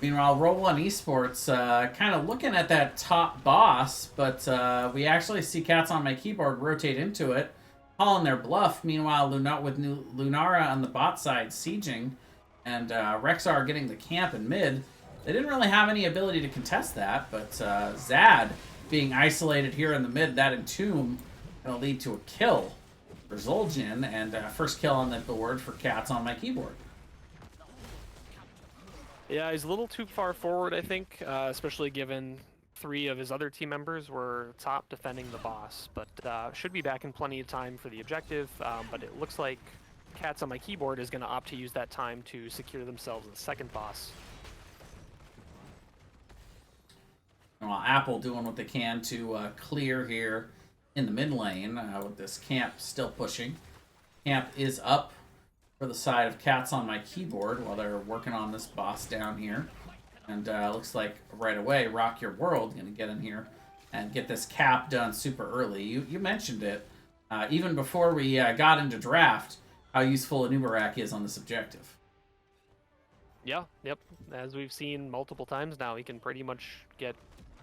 Meanwhile, Roll1Esports kind of looking at that top boss, but we actually see Cats on my keyboard rotate into it, calling their bluff. Meanwhile, Lunara on the bot side sieging, and Rexar getting the camp in mid. They didn't really have any ability to contest that, but Zad being isolated here in the mid, that Entomb going to lead to a kill for Zul'jin, and first kill on the board for Cats on my keyboard. Yeah, he's a little too far forward, I think, especially given 3 of his other team members were top defending the boss, but should be back in plenty of time for the objective, but it looks like Cats on my keyboard is going to opt to use that time to secure themselves the second boss. Well, Apple doing what they can to clear here in the mid lane with this camp still pushing. Camp is up for the side of Cats on my keyboard while they're working on this boss down here. And looks like right away, Rock Your World going to get in here and get this cap done super early. You mentioned it even before we got into draft, how useful Anubarak is on this objective. Yeah, yep. As we've seen multiple times now, he can pretty much get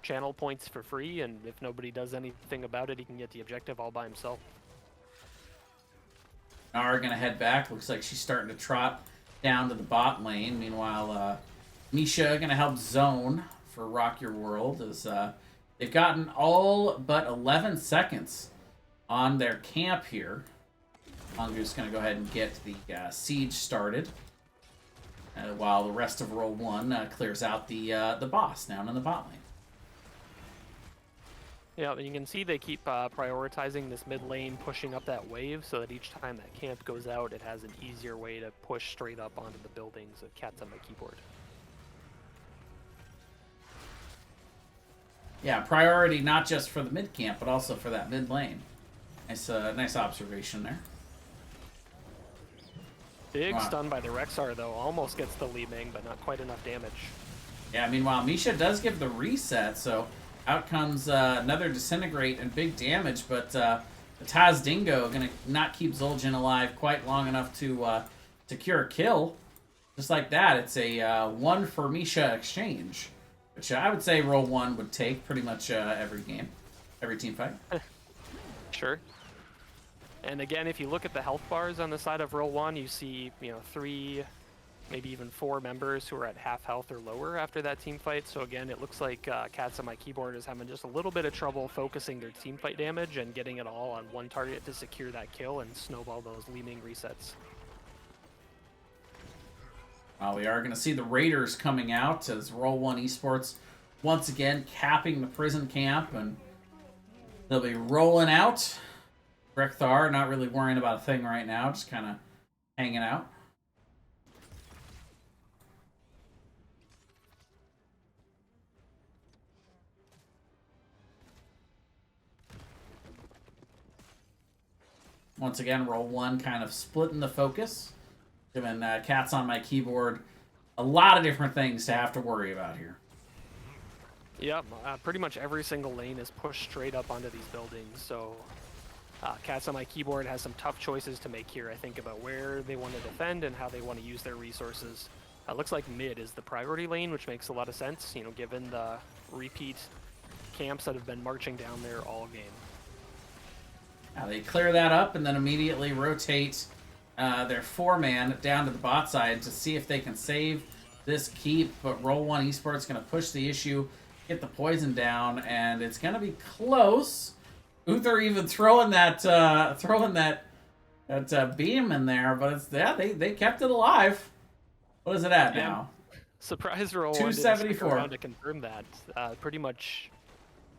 channel points for free, and if nobody does anything about it, he can get the objective all by himself. Nara going to head back. Looks like she's starting to trot down to the bot lane. Meanwhile, Misha going to help zone for Rock Your World as they've gotten all but 11 seconds on their camp here. Mongoose going to go ahead and get the siege started while the rest of Roll1 clears out the boss down in the bot lane. Yeah, and you can see they keep prioritizing this mid lane, pushing up that wave, so that each time that camp goes out, it has an easier way to push straight up onto the buildings of Cats on my keyboard. Yeah, priority not just for the mid camp, but also for that mid lane. Nice observation there. Big stun by the Rexar, though. Almost gets the Li Ming, but not quite enough damage. Yeah, meanwhile, Misha does give the reset, so out comes another Disintegrate and big damage, but the Taz Dingo going to not keep Zul'jin alive quite long enough to secure a kill. Just like that, it's a 1 for Misha exchange, which I would say Roll1 would take pretty much every game, every team fight. Sure. And again, if you look at the health bars on the side of Roll1, you see, 3, maybe even 4 members who are at half health or lower after that team fight. So again, it looks like Cats on my keyboard is having just a little bit of trouble focusing their team fight damage and getting it all on one target to secure that kill and snowball those Li Ming resets. We are going to see the Raiders coming out as Roll1Esports once again capping the prison camp, and they'll be rolling out. Rekthar not really worrying about a thing right now, just kind of hanging out. Once again, Roll1 kind of splitting the focus, giving Cats on my keyboard a lot of different things to have to worry about here. Yep, pretty much every single lane is pushed straight up onto these buildings, so Cats on my keyboard has some tough choices to make here, I think, about where they want to defend and how they want to use their resources. Looks like mid is the priority lane, which makes a lot of sense, given the repeat camps that have been marching down there all game. Now they clear that up and then immediately rotate their 4-man down to the bot side to see if they can save this keep, but Roll1Esports going to push the issue, get the poison down, and it's going to be close. Uther even throwing that beam in there, but it's they kept it alive. What is it at now? Surprise Roll1 274 to confirm that. Pretty much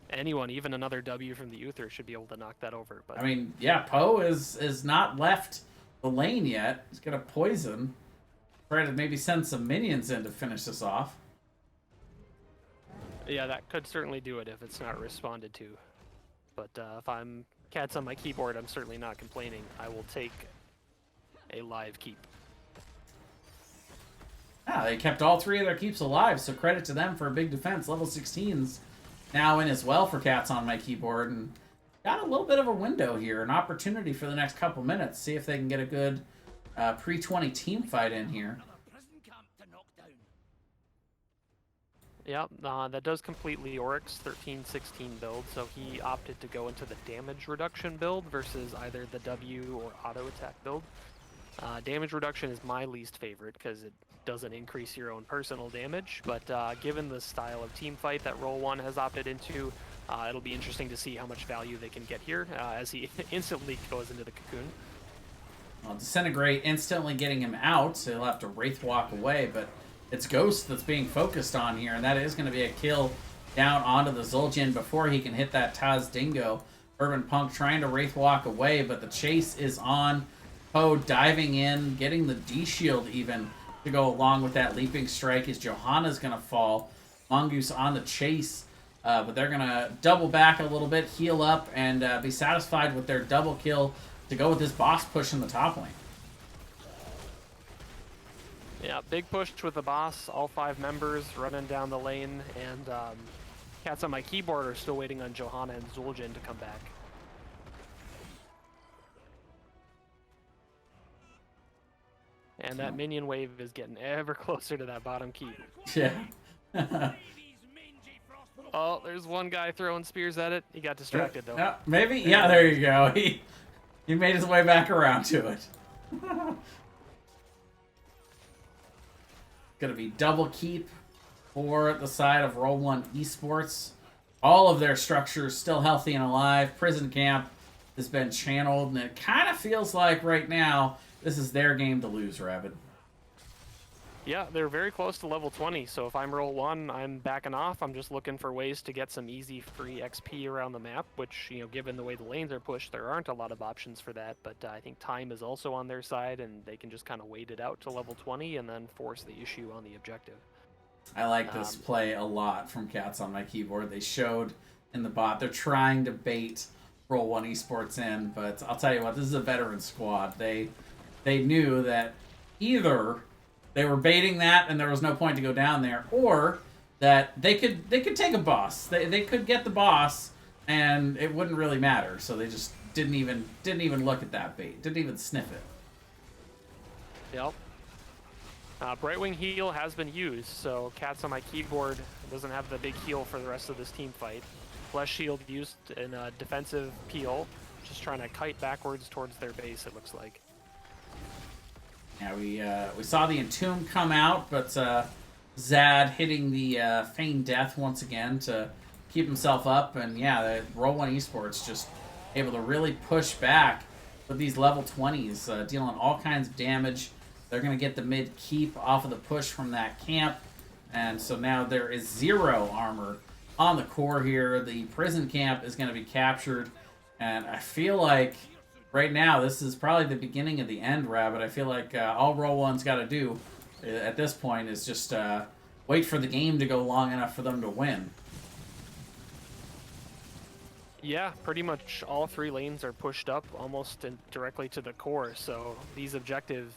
anyone, even another W from the Uther, should be able to knock that over. But I mean, yeah, Poe is not left the lane yet. He's gonna poison. Try to maybe send some minions in to finish this off. Yeah, that could certainly do it if it's not responded to. But if I'm Cats on my keyboard, I'm certainly not complaining. I will take a live keep. Yeah, they kept all 3 of their keeps alive, so credit to them for a big defense. Level 16's now in as well for Cats on my keyboard, and got a little bit of a window here, an opportunity for the next couple minutes. See if they can get a good pre-20 team fight in here. Yeah, that does complete Leoric's 13-16 build, so he opted to go into the damage reduction build versus either the W or auto attack build. Damage reduction is my least favorite because it doesn't increase your own personal damage, but given the style of team fight that Roll1 has opted into, it'll be interesting to see how much value they can get here as he instantly goes into the cocoon. Well, Disintegrate instantly getting him out, so he'll have to Wraith walk away, but it's Ghost that's being focused on here, and that is going to be a kill down onto the Zul'jin before he can hit that Taz Dingo. Urban Punk trying to Wraith walk away, but the chase is on. Poe diving in, getting the D-shield even to go along with that leaping strike as Johanna's going to fall. Mongoose on the chase, but they're going to double back a little bit, heal up, and be satisfied with their double kill to go with this boss push in the top lane. Yeah, big push with the boss, all 5 members running down the lane, and Cats on my keyboard are still waiting on Johanna and Zul'jin to come back. And that minion wave is getting ever closer to that bottom keep. Yeah. Oh, there's one guy throwing spears at it. He got distracted, though. Yeah, maybe? Yeah, there you go. He made his way back around to it. Gonna be double keep for the side of Roll1Esports. All of their structures still healthy and alive. Prison camp has been channeled, and it kind of feels like right now this is their game to lose, Rabid. Yeah, they're very close to level 20, so if I'm Roll1, I'm backing off. I'm just looking for ways to get some easy free XP around the map, which, given the way the lanes are pushed, there aren't a lot of options for that, but I think time is also on their side, and they can just kind of wait it out to level 20 and then force the issue on the objective. I like this play a lot from Cats on my keyboard. They showed in the bot. They're trying to bait Roll1Esports in, but I'll tell you what, this is a veteran squad. They knew that either they were baiting that and there was no point to go down there, or that they could take a boss. They could get the boss and it wouldn't really matter. So they just didn't even look at that bait. Didn't even sniff it. Yep. Brightwing heal has been used, so Cats on my keyboard doesn't have the big heal for the rest of this team fight. Flesh Shield used in a defensive peel, just trying to kite backwards towards their base, it looks like. Yeah, we saw the Entomb come out, but Zad hitting the Feign Death once again to keep himself up, and yeah, the Roll1Esports just able to really push back with these level 20s, dealing all kinds of damage. They're going to get the mid keep off of the push from that camp. And so now there is 0 armor on the core here. The prison camp is going to be captured. And I feel like right now this is probably the beginning of the end, Rabbit. I feel like all Roll1's got to do at this point is just wait for the game to go long enough for them to win. Yeah, pretty much all 3 lanes are pushed up almost directly to the core. So these objective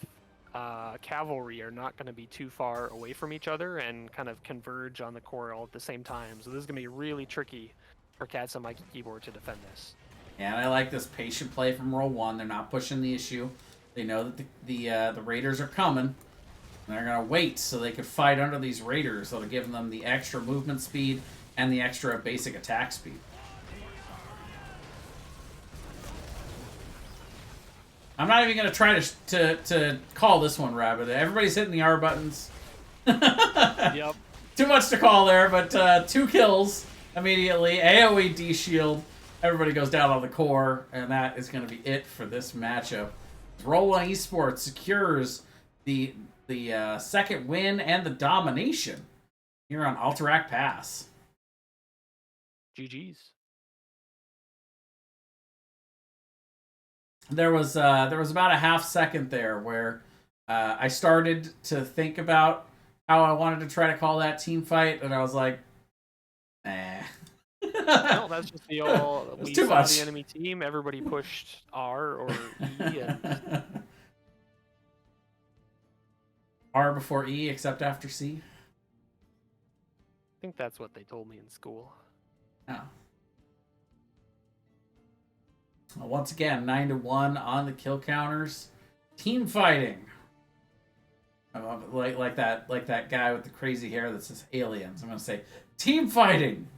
cavalry are not going to be too far away from each other and kind of converge on the core all at the same time. So this is going to be really tricky for Cats on my keyboard to defend this. Yeah, and I like this patient play from Roll1. They're not pushing the issue. They know that the Raiders are coming. And they're going to wait so they could fight under these Raiders. That'll give them the extra movement speed and the extra basic attack speed. I'm not even going to try to call this one, Rabbit. Everybody's hitting the R buttons. Yep. Too much to call there, but 2 kills immediately. AoE D-shield. Everybody goes down on the core, and that is going to be it for this matchup. Roll1Esports secures the second win and the domination here on Alterac Pass. GG's. There was about a half second there where I started to think about how I wanted to try to call that team fight, and I was like, nah. No, that's just the old. We too saw much. the enemy team. Everybody pushed R or E. And... R before E, except after C. I think that's what they told me in school. Oh. Well, once again, 9-1 on the kill counters. Team fighting. Like that guy with the crazy hair that says aliens. I'm gonna say team fighting.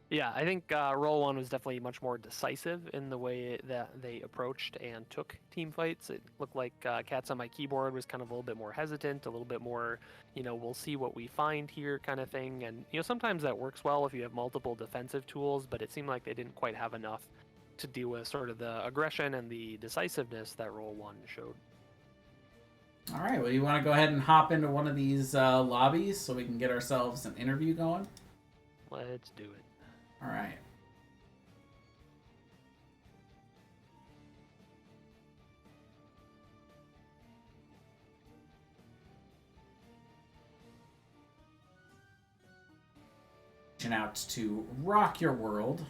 Yeah, I think Roll1 was definitely much more decisive in the way that they approached and took team fights. It looked like Cats on my keyboard was kind of a little bit more hesitant, a little bit more, we'll see what we find here kind of thing. And, sometimes that works well if you have multiple defensive tools, but it seemed like they didn't quite have enough to deal with sort of the aggression and the decisiveness that Roll1 showed. All right, well, you want to go ahead and hop into one of these lobbies so we can get ourselves an interview going? Let's do it. All right. Reaching out to rock your world.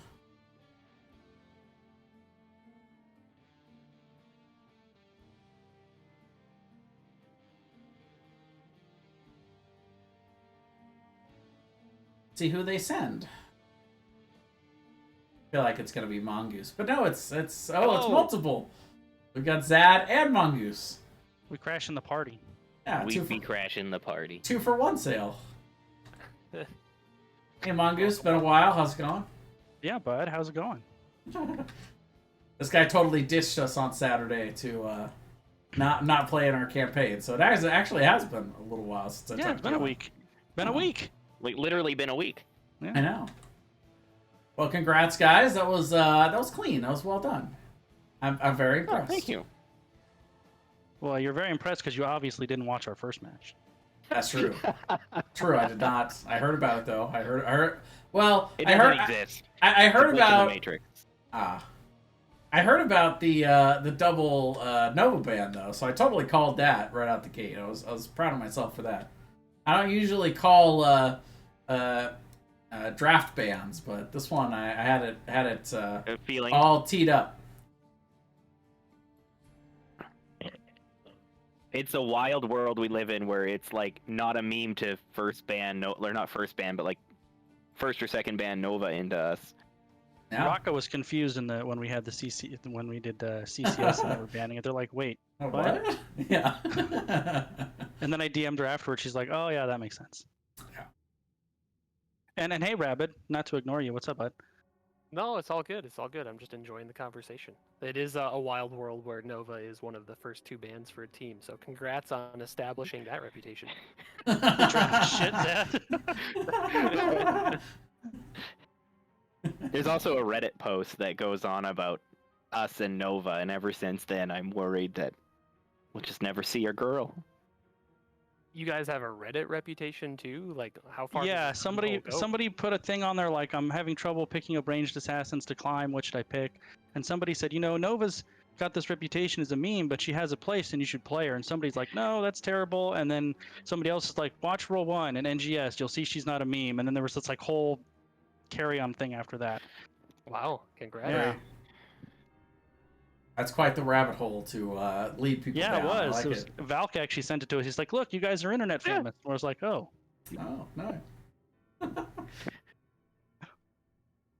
See who they send. I feel like it's gonna be Mongoose, but no, it's multiple. We've got Zad and Mongoose. We crashing the party. Yeah, We'd be crashing the party. 2-for-1 sale. Hey Mongoose, been a while. How's it going? Yeah, bud. How's it going? This guy totally ditched us on Saturday to not play in our campaign, so it actually has been a little while since I Yeah, talked it's been to a you. week. Been a week. Like literally been a week. Yeah. I know. Well, congrats, guys. That was clean. That was well done. I'm very impressed. Oh, thank you. Well, you're very impressed because you obviously didn't watch our first match. That's true. True, I did not. I heard about it though. I heard. Well, It I doesn't heard. exist. I heard It's a glitch in about. the Matrix. I heard about the double Nova ban though, so I totally called that right out the gate. I was proud of myself for that. I don't usually call draft bans, but this one I had it A feeling. all teed up. It's a wild world we live in where it's like not a meme to first ban, no, or not first ban, but like first or second ban Nova into us. Yeah. Rocco was confused when we had the when we did CCS and they were banning it. They're like, wait, Oh, what? Yeah. And then I DM'd her afterwards. She's like, oh yeah, that makes sense. Yeah. And hey, Rabbit, not to ignore you. What's up, bud? No, it's all good. It's all good. I'm just enjoying the conversation. It is a wild world where Nova is one of the first 2 bans for a team. So congrats on establishing that reputation. Shit, Dad. There's also a Reddit post that goes on about us and Nova, and ever since then, I'm worried that we'll just never see your girl. You guys have a Reddit reputation too? Like, how far? Yeah, does the rabbit hole go? somebody put a thing on there like, I'm having trouble picking up ranged assassins to climb. What should I pick? And somebody said, Nova's got this reputation as a meme, but she has a place and you should play her. And somebody's like, no, that's terrible. And then somebody else is like, watch Roll1 and NGS. You'll see she's not a meme. And then there was this like whole carry-on thing after that. Wow, congrats. Yeah. That's quite the rabbit hole to lead people Yeah, down. it was. I like It was Valk actually sent it to us. He's like, look, you guys are internet famous. And I was like, oh. Oh, no.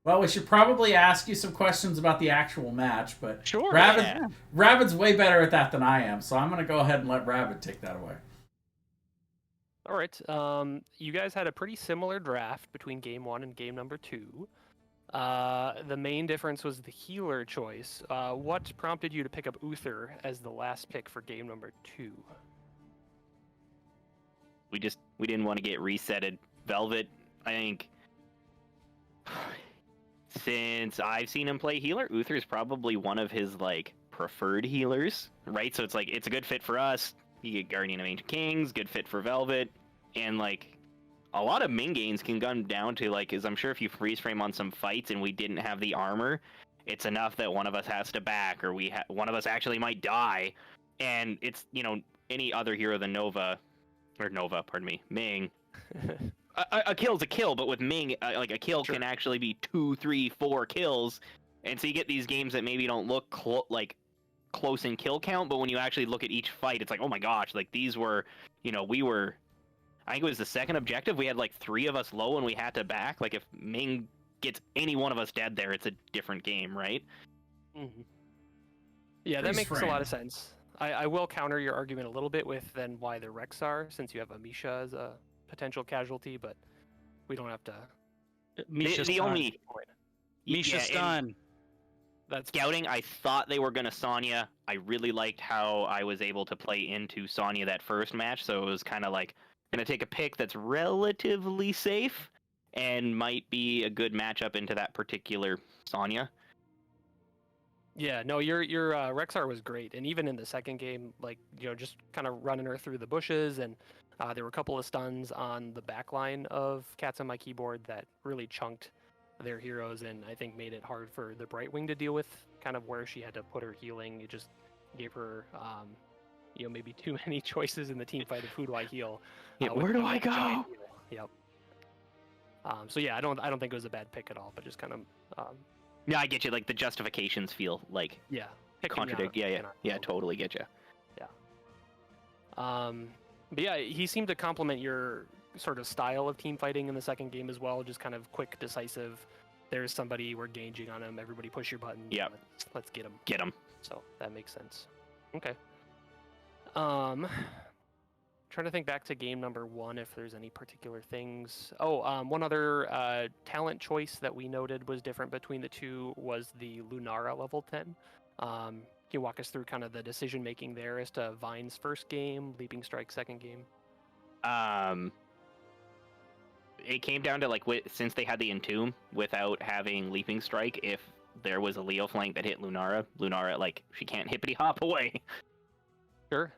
Well, we should probably ask you some questions about the actual match, but Sure. Rabbit's way better at that than I am, so I'm going to go ahead and let Rabbit take that away. All right. You guys had a pretty similar draft between game 1 and game number 2. The main difference was the healer choice. What prompted you to pick up Uther as the last pick for game number 2? We didn't want to get resetted. Velvet, I think, since I've seen him play healer, Uther is probably one of his like preferred healers, right? So it's like it's a good fit for us. You get Guardian of Ancient Kings, good fit for Velvet, and like a lot of min gains can come down to like, is I'm sure if you freeze frame on some fights and we didn't have the armor, it's enough that one of us has to back, or one of us actually might die, and it's any other hero than Ming. A kill's a kill, but with Ming, like a kill can actually be 2, 3, 4 kills, and so you get these games that maybe don't look close in kill count, but when you actually look at each fight, it's like, oh my gosh, like these were, I think it was the second objective, we had like 3 of us low and we had to back. Like if Ming gets any one of us dead there, it's a different game, right? Mm-hmm. Yeah, that makes a lot of sense. I will counter your argument a little bit with then why the Rexar, since you have Amisha as a potential casualty, but we don't have to. Misha's the only Misha's done. That's scouting. I thought they were gonna Sonya. I really liked how I was able to play into Sonya that first match, so it was kind of like gonna take a pick that's relatively safe and might be a good matchup into that particular Sonya. Yeah, no, your Rexar was great, and even in the second game, like just kind of running her through the bushes, and there were a couple of stuns on the back line of Cats on My Keyboard that really chunked their heroes, and I think made it hard for the Brightwing to deal with. Kind of where she had to put her healing, it just gave her, maybe too many choices in the team fight of who do I heal. Yeah, where do I go? Yep. So yeah, I don't think it was a bad pick at all, but just kind of. Yeah, I get you. Like the justifications feel like contradict. Yeah, totally get you. Yeah. But yeah, he seemed to complement your sort of style of team fighting in the second game as well. Just kind of quick, decisive. There's somebody, we're gauging on him. Everybody push your button. Yeah. Let's get him. Get him. So that makes sense. Okay. Trying to think back to game number 1 if there's any particular things. One other talent choice that we noted was different between the two was the Lunara level 10. Can you walk us through kind of the decision making there as to Vine's first game, Leaping Strike second game? It came down to like since they had the Entomb without having Leaping Strike, if there was a Leo flank that hit Lunara like she can't hippity hop away. Sure.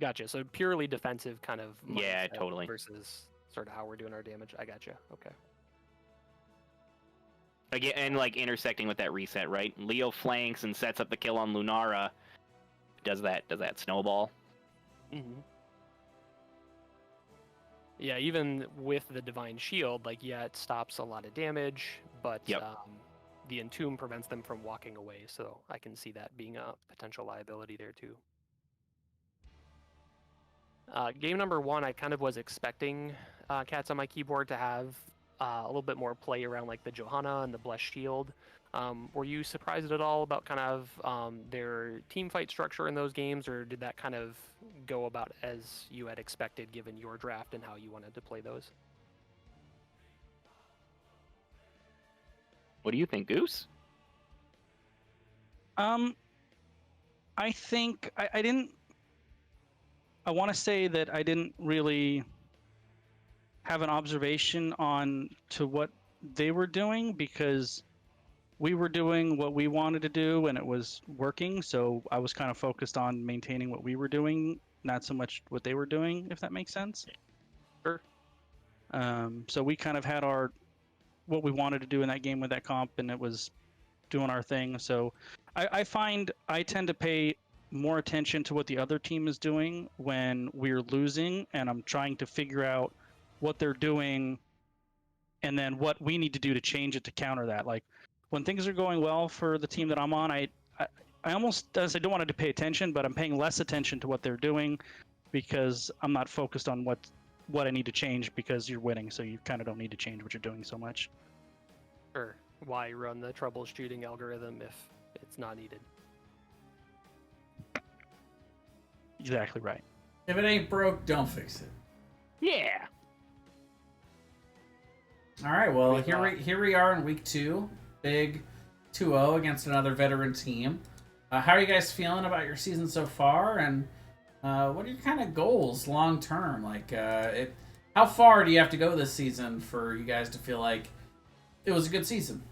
Gotcha. So purely defensive kind of. Yeah, totally. Versus sort of how we're doing our damage. I gotcha. Okay. Again, and like intersecting with that reset, right? Leo flanks and sets up the kill on Lunara. Does that snowball? Mm-hmm. Yeah, even with the Divine Shield, it stops a lot of damage, but the Entomb prevents them from walking away. So I can see that being a potential liability there too. Game number 1, I kind of was expecting Cats on My Keyboard to have a little bit more play around like the Johanna and the Blessed Shield. Were you surprised at all about kind of their team fight structure in those games, or did that kind of go about as you had expected given your draft and how you wanted to play those? What do you think, Goose? I think I didn't. I want to say that I didn't really have an observation on to what they were doing because we were doing what we wanted to do and it was working. So I was kind of focused on maintaining what we were doing, not so much what they were doing, if that makes sense. Sure. So we kind of had our what we wanted to do in that game with that comp, and it was doing our thing. So I find I tend to pay more attention to what the other team is doing when we're losing, and I'm trying to figure out what they're doing and then what we need to do to change it to counter that. Like when things are going well for the team that I'm on, I almost I don't want to pay attention, but I'm paying less attention to what they're doing because I'm not focused on what I need to change because you're winning, so you kind of don't need to change what you're doing so much. Sure. Why run the troubleshooting algorithm if it's not needed? Exactly right. If it ain't broke, don't fix it. Yeah. All right, well, here we are in week 2. Big 2-0 against another veteran team. How are you guys feeling about your season so far? And what are your kind of goals long term? Like, how far do you have to go this season for you guys to feel like it was a good season?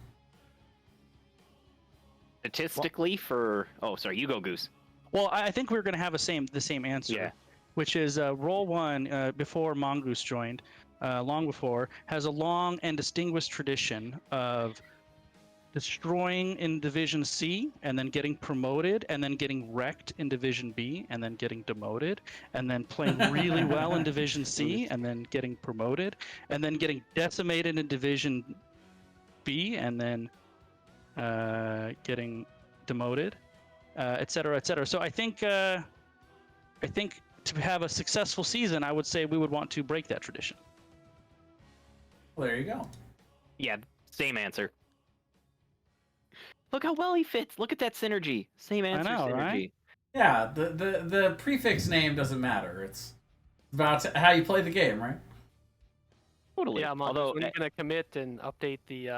Statistically, oh, sorry, you go, Goose. Well, I think we're going to have the same answer, Yeah. which is Roll1 before Mongoose joined, long before, has a long and distinguished tradition of destroying in Division C and then getting promoted and then getting wrecked in Division B and then getting demoted and then playing really well in Division C and then getting promoted and then getting decimated in Division B and then getting demoted, et cetera, et cetera. So I think to have a successful season, I would say we would want to break that tradition. Well, there you go. Yeah, same answer. Look how well he fits. Look at that synergy. Same answer, I know, synergy. right? Yeah, the prefix name doesn't matter. It's about how you play the game, right? Totally. Yeah, Mongoose, Although, when are you going to commit and update the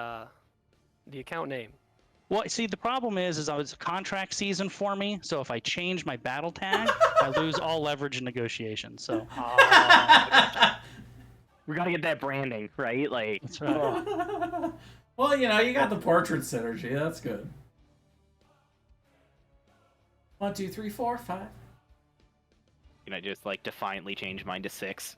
account name? Well, see, the problem is it's a contract season for me. So if I change my battle tag, I lose all leverage in negotiations. So we gotta get that branding, right? Like, that's right. Well, you got the portrait synergy. That's good. 1, 2, 3, 4, 5. I just like defiantly change mine to 6.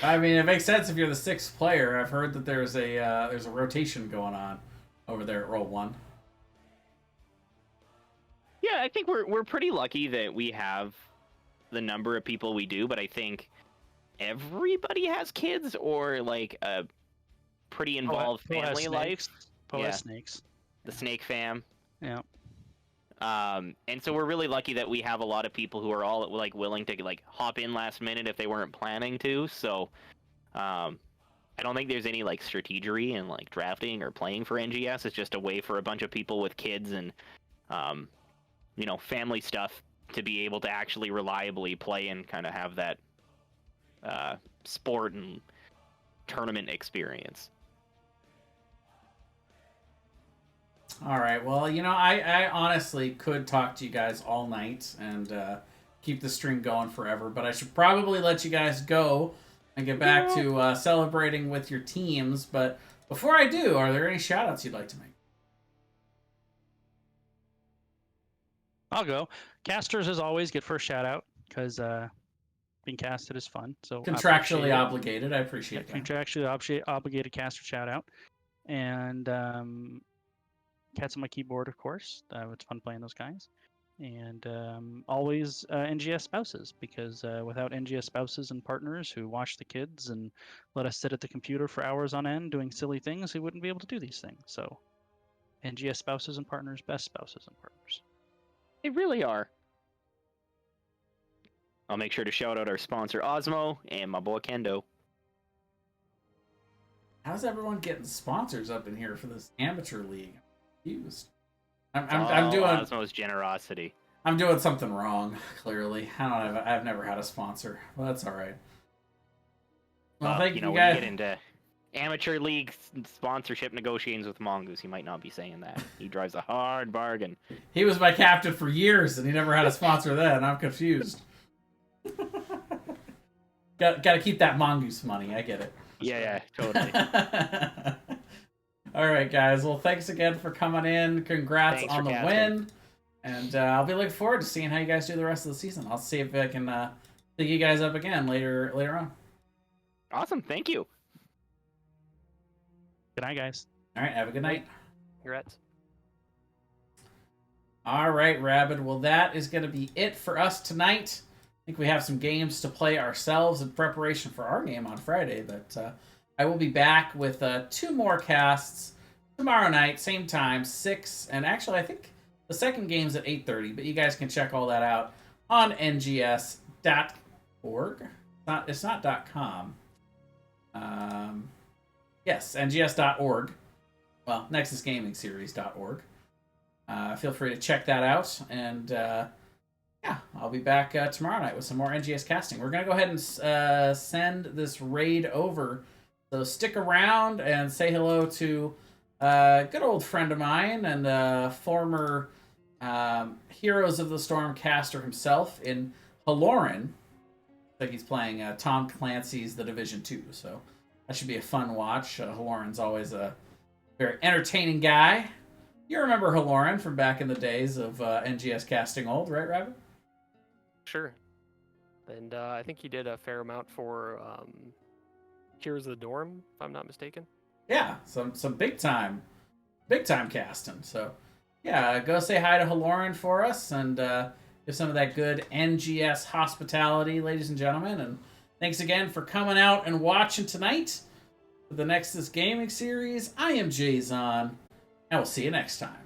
I mean, it makes sense if you're the 6th player. I've heard that there's a rotation going on over there at Roll1. Yeah, I think we're pretty lucky that we have the number of people we do, but I think everybody has kids or like a pretty involved family life. Snakes. The Snake fam. Yeah. And so we're really lucky that we have a lot of people who are all like willing to like hop in last minute if they weren't planning to. So, I don't think there's any like strategery in like drafting or playing for NGS. It's just a way for a bunch of people with kids and, family stuff to be able to actually reliably play and kind of have that sport and tournament experience. All right. Well, I honestly could talk to you guys all night and keep the stream going forever, but I should probably let you guys go and get back to celebrating with your teams. But before I do, are there any shout-outs you'd like to make? I'll go. Casters, as always, get first shout-out because being casted is fun. So Contractually obligated. I appreciate that. Contractually obligated caster shout-out. And Cats on My Keyboard, of course. It's fun playing those guys. And always NGS spouses, because without NGS spouses and partners who watch the kids and let us sit at the computer for hours on end doing silly things, we wouldn't be able to do these things. So NGS spouses and partners, best spouses and partners. They really are. I'll make sure to shout out our sponsor Osmo and my boy Kendo. How's everyone getting sponsors up in here for this amateur league? I'm confused. I'm All doing Osmo's generosity. I'm doing something wrong. Clearly, I've never had a sponsor. Well, that's all right. Well, thank you when guys. you get into amateur league sponsorship negotiations with Mongoose, you might not be saying that. He drives a hard bargain. He was my captain for years, and he never had a sponsor then. I'm confused. Got to keep that mongoose money. I get it. Yeah, totally. All right, guys. Well, thanks again for coming in. Congrats Thanks on for the casting. win. And I'll be looking forward to seeing how you guys do the rest of the season. I'll see if I can pick you guys up again later on. Awesome. Thank you. Good night, guys. All right. Have a good night. Congrats. All right, Rabid. Well, that is going to be it for us tonight. I think we have some games to play ourselves in preparation for our game on Friday, but I will be back with 2 more casts tomorrow night, same time, 6, and actually I think the second game's at 8:30, but you guys can check all that out on NGS.org. It's not .com. Yes, NGS.org. Well, NexusGamingSeries.org. Feel free to check that out, and yeah, I'll be back tomorrow night with some more NGS casting. We're going to go ahead and send this raid over, so stick around and say hello to a good old friend of mine and former Heroes of the Storm caster himself in Haloran. I think he's playing Tom Clancy's The Division 2, so that should be a fun watch. Haloran's always a very entertaining guy. You remember Haloran from back in the days of NGS casting old, right, Rabbit? Sure. And I think he did a fair amount for Heroes of the Dorm, if I'm not mistaken. Yeah, some big time casting. So yeah, go say hi to Haloran for us and give some of that good NGS hospitality, ladies and gentlemen. And thanks again for coming out and watching tonight for the Nexus Gaming Series. I am Jayzon, and we'll see you next time.